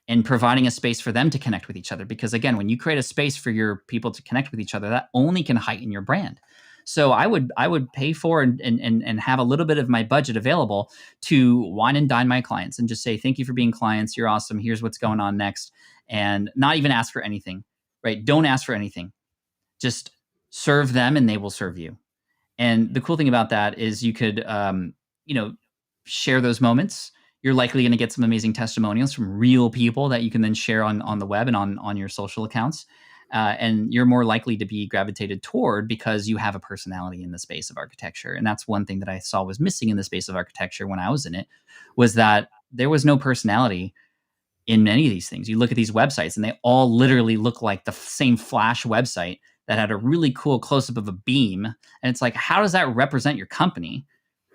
and providing a space for them to connect with each other. Because again, when you create a space for your people to connect with each other, that only can heighten your brand. So I would pay for and have a little bit of my budget available to wine and dine my clients and just say, thank you for being clients. You're awesome. Here's what's going on next. And not even ask for anything, right? Don't ask for anything. Just serve them and they will serve you. And the cool thing about that is you could, share those moments. You're likely going to get some amazing testimonials from real people that you can then share on the web and on your social accounts. And you're more likely to be gravitated toward because you have a personality in the space of architecture. And that's one thing that I saw was missing in the space of architecture when I was in it, was that there was no personality in many of these things. You look at these websites and they all literally look like the same Flash website that had a really cool close-up of a beam. And it's like, how does that represent your company?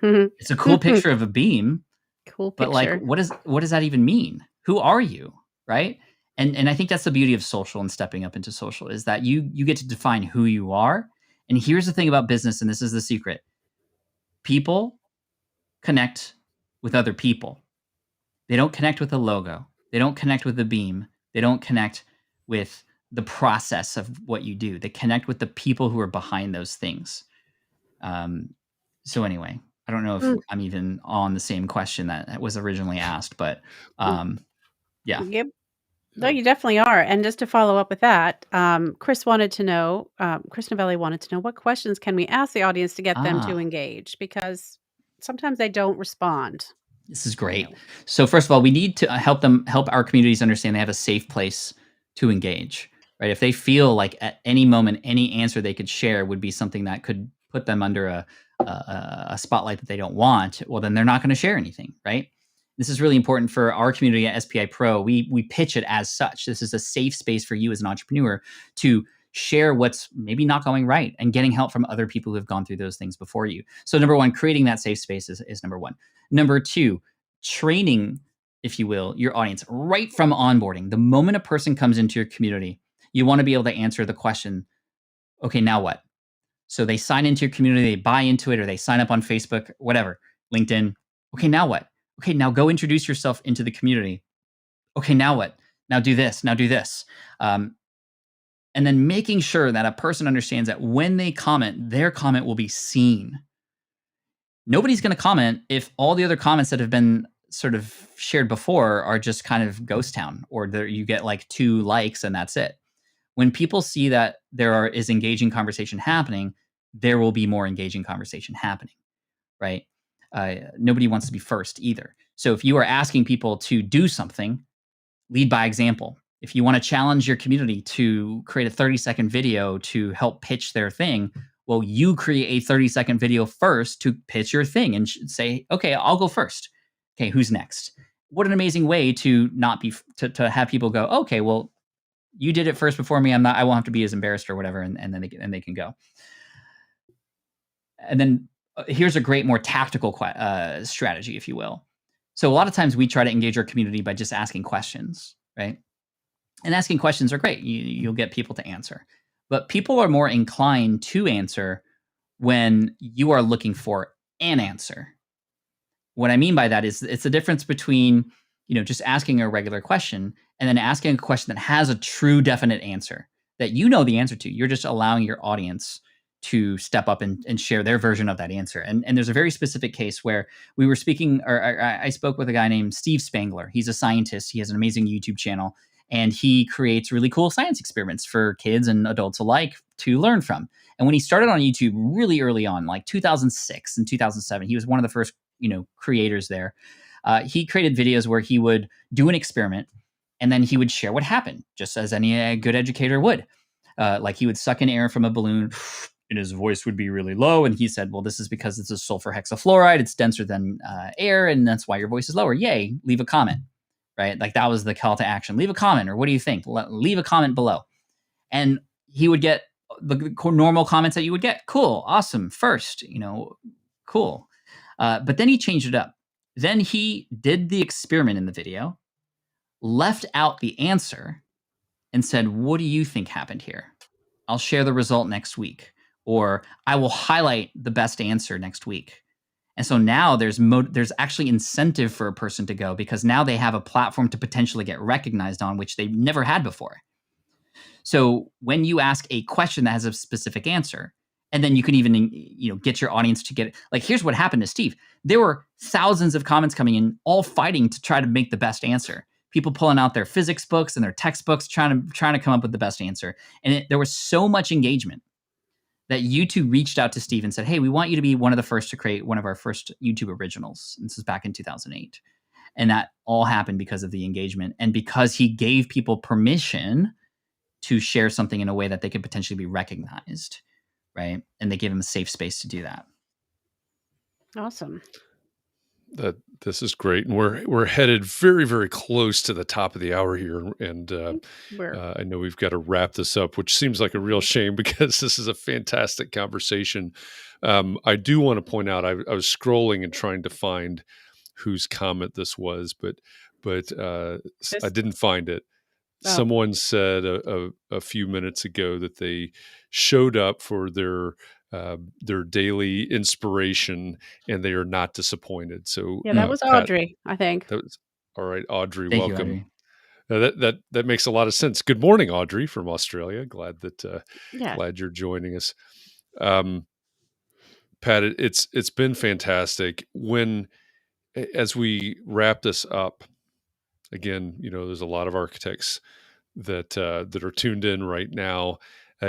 It's a cool picture of a beam. Cool picture. But like, what does that even mean? Who are you? Right. And I think that's the beauty of social and stepping up into social, is that you get to define who you are. And here's the thing about business, and this is the secret. People connect with other people. They don't connect with the logo. They don't connect with the beam. They don't connect with the process of what you do. They connect with the people who are behind those things. So anyway, I don't know if I'm even on the same question that was originally asked, but yeah. Yep. No, you definitely are. And just to follow up with that, Chris Novelli wanted to know, what questions can we ask the audience to get them to engage? Because sometimes they don't respond. This is great. So first of all, we need to help our communities understand they have a safe place to engage, right? If they feel like at any moment, any answer they could share would be something that could put them under a spotlight that they don't want, well, then they're not going to share anything, right? This is really important for our community at SPI Pro. We pitch it as such. This is a safe space for you as an entrepreneur to share what's maybe not going right and getting help from other people who have gone through those things before you. So number one, creating that safe space is number one. Number two, training, if you will, your audience right from onboarding. The moment a person comes into your community, you want to be able to answer the question, okay, now what? So they sign into your community, they buy into it, or they sign up on Facebook, whatever, LinkedIn. Okay, now what? Okay, now go introduce yourself into the community. Okay, now what? Now do this, now do this. And then making sure that a person understands that when they comment, their comment will be seen. Nobody's going to comment if all the other comments that have been sort of shared before are just kind of ghost town, or you get like 2 likes and that's it. When people see that there is engaging conversation happening, there will be more engaging conversation happening, right? nobody wants to be first either. So if you are asking people to do something, lead by example. If you want to challenge your community to create a 30-second video to help pitch their thing, well, you create a 30-second video first to pitch your thing and say, okay, I'll go first. Okay, who's next? What an amazing way to not be to have people go, okay, well, you did it first before me. I won't have to be as embarrassed or whatever, and then they can go. And then here's a great, more tactical strategy, if you will. So a lot of times we try to engage our community by just asking questions, right? And asking questions are great. You'll get people to answer. But people are more inclined to answer when you are looking for an answer. What I mean by that is it's the difference between, just asking a regular question and then asking a question that has a true, definite answer that you know the answer to. You're just allowing your audience to step up and share their version of that answer. And there's a very specific case where we were speaking, or I spoke with a guy named Steve Spangler. He's a scientist. He has an amazing YouTube channel, and he creates really cool science experiments for kids and adults alike to learn from. And when he started on YouTube really early on, like 2006 and 2007, he was one of the first, creators there. He created videos where he would do an experiment and then he would share what happened, just as any good educator would. Like he would suck in air from a balloon and his voice would be really low. And he said, well, this is because it's a sulfur hexafluoride. It's denser than air, and that's why your voice is lower. Yay, leave a comment, right? Like that was the call to action. Leave a comment, or what do you think? Leave a comment below. And he would get the normal comments that you would get. Cool, awesome, first, cool. But then he changed it up. Then he did the experiment in the video, left out the answer, and said, what do you think happened here? I'll share the result next week, or I will highlight the best answer next week. And so now there's actually incentive for a person to go, because now they have a platform to potentially get recognized on, which they never had before. So when you ask a question that has a specific answer, and then you can even get your audience to get it. Like, here's what happened to Steve. There were thousands of comments coming in, all fighting to try to make the best answer. People pulling out their physics books and their textbooks, trying to come up with the best answer. And there was so much engagement that YouTube reached out to Steve and said, hey, we want you to be one of the first to create one of our first YouTube originals. This was back in 2008. And that all happened because of the engagement and because he gave people permission to share something in a way that they could potentially be recognized, right? And they gave him a safe space to do that. Awesome. This is great, and we're headed very, very close to the top of the hour here, and I know we've got to wrap this up, which seems like a real shame because this is a fantastic conversation. I do want to point out I was scrolling and trying to find whose comment this was, but I didn't find it. Oh. Someone said a few minutes ago that they showed up for their daily inspiration and they are not disappointed. So yeah, that was Pat, Audrey, I think. That was all right, Audrey. Thank welcome. You, Audrey. That makes a lot of sense. Good morning, Audrey from Australia. Glad you're joining us. Pat, it's been fantastic. As we wrap this up, again, there's a lot of architects that are tuned in right now.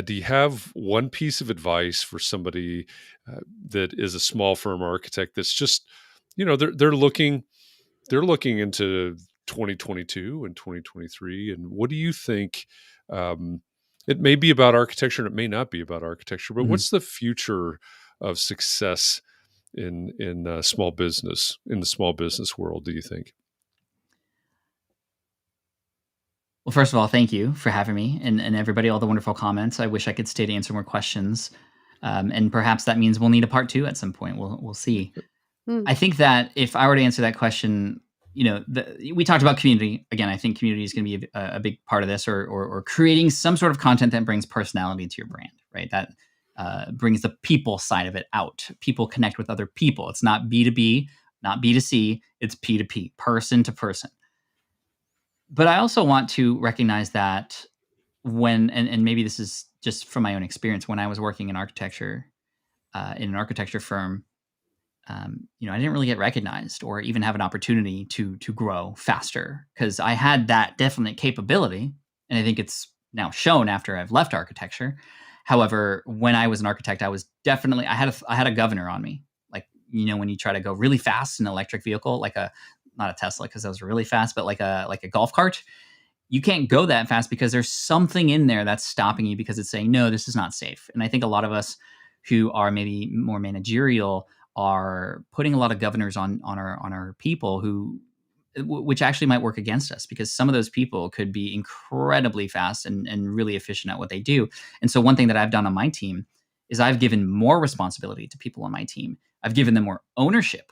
Do you have one piece of advice for somebody that is a small firm architect that's just, they're looking into 2022 and 2023, and what do you think? It may be about architecture, and it may not be about architecture, but what's the future of success in small business, in the small business world, do you think? Well, first of all, thank you for having me and everybody, all the wonderful comments. I wish I could stay to answer more questions. And perhaps that means we'll need a part 2 at some point. We'll see. I think that if I were to answer that question, we talked about community. Again, I think community is going to be a big part of this, or creating some sort of content that brings personality to your brand, right? That brings the people side of it out. People connect with other people. It's not B2B, not B2C. It's P2P, person to person. But I also want to recognize that and maybe this is just from my own experience, when I was working in architecture, in an architecture firm, I didn't really get recognized or even have an opportunity to grow faster because I had that definite capability. And I think it's now shown after I've left architecture. However, when I was an architect, I was definitely, I had a governor on me. Like when you try to go really fast in an electric vehicle, like not a Tesla because those are really fast, but like a golf cart, you can't go that fast because there's something in there that's stopping you because it's saying, no, this is not safe. And I think a lot of us who are maybe more managerial are putting a lot of governors on our people which actually might work against us, because some of those people could be incredibly fast and really efficient at what they do. And so one thing that I've done on my team is I've given more responsibility to people on my team. I've given them more ownership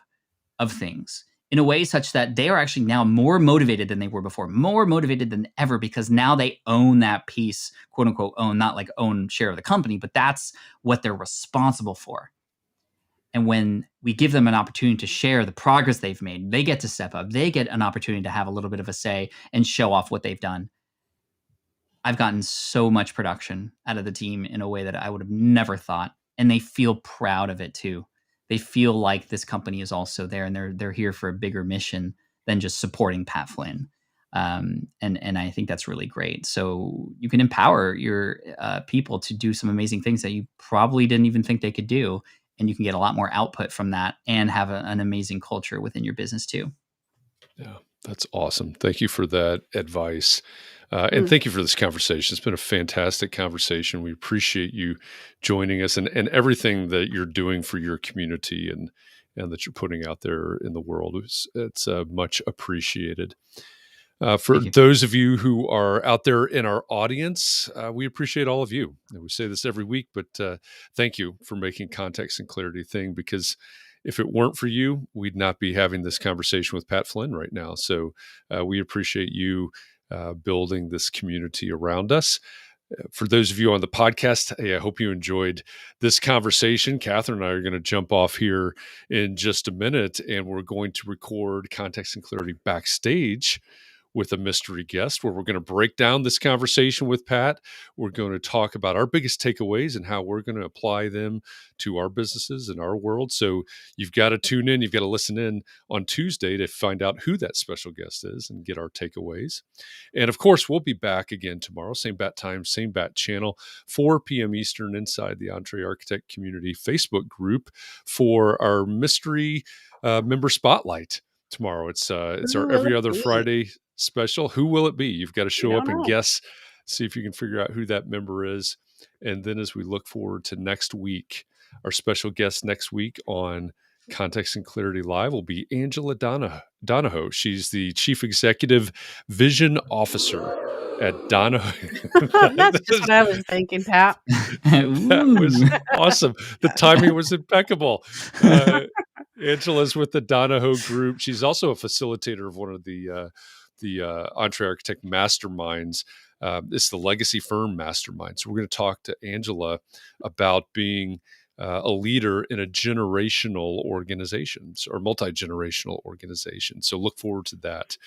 of things in a way such that they are actually now more motivated than they were before, more motivated than ever, because now they own that piece, quote unquote, own, not like own share of the company, but that's what they're responsible for. And when we give them an opportunity to share the progress they've made, they get to step up. They get an opportunity to have a little bit of a say and show off what they've done. I've gotten so much production out of the team in a way that I would have never thought. And they feel proud of it too. They feel like this company is also there, and they're here for a bigger mission than just supporting Pat Flynn. And I think that's really great. So you can empower your people to do some amazing things that you probably didn't even think they could do. And you can get a lot more output from that and have an amazing culture within your business too. Yeah, that's awesome. Thank you for that advice. And thank you for this conversation. It's been a fantastic conversation. We appreciate you joining us and everything that you're doing for your community and that you're putting out there in the world. It's much appreciated. For those of you who are out there in our audience, we appreciate all of you. And we say this every week, but thank you for making context and clarity a thing, because if it weren't for you, we'd not be having this conversation with Pat Flynn right now. So we appreciate you building this community around us. For those of you on the podcast, hey, I hope you enjoyed this conversation. Katharine and I are going to jump off here in just a minute, and we're going to record Context and Clarity backstage with a mystery guest, where we're going to break down this conversation with Pat. We're going to talk about our biggest takeaways and how we're going to apply them to our businesses and our world. So you've got to tune in. You've got to listen in on Tuesday to find out who that special guest is and get our takeaways. And of course, we'll be back again tomorrow, same bat time, same bat channel, 4 p.m. Eastern, inside the Entree Architect Community Facebook group for our mystery member spotlight tomorrow. It's our every other Friday special. Who will it be? You've got to show up and guess, see if you can figure out who that member is. And then as we look forward to next week, our special guest next week on Context and Clarity Live will be Angela Donahoe. She's the Chief Executive Vision Officer at Donahoe. That's just what I was thinking, Pat. That was awesome. The timing was impeccable. Angela's with the Donahoe Group. She's also a facilitator of one of the Entree Architect Masterminds. It's the Legacy Firm Mastermind. So we're going to talk to Angela about being a leader in a generational organization or multi-generational organization. So look forward to that.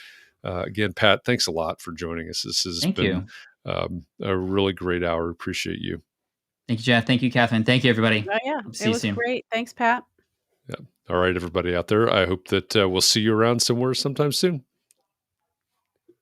Again, Pat, thanks a lot for joining us. This has been a really great hour. Appreciate you. Thank you, Jeff. Thank you, Katharine. Thank you, everybody. Oh, yeah. See you soon. Great. Thanks, Pat. Yeah. All right, everybody out there. I hope that we'll see you around somewhere sometime soon.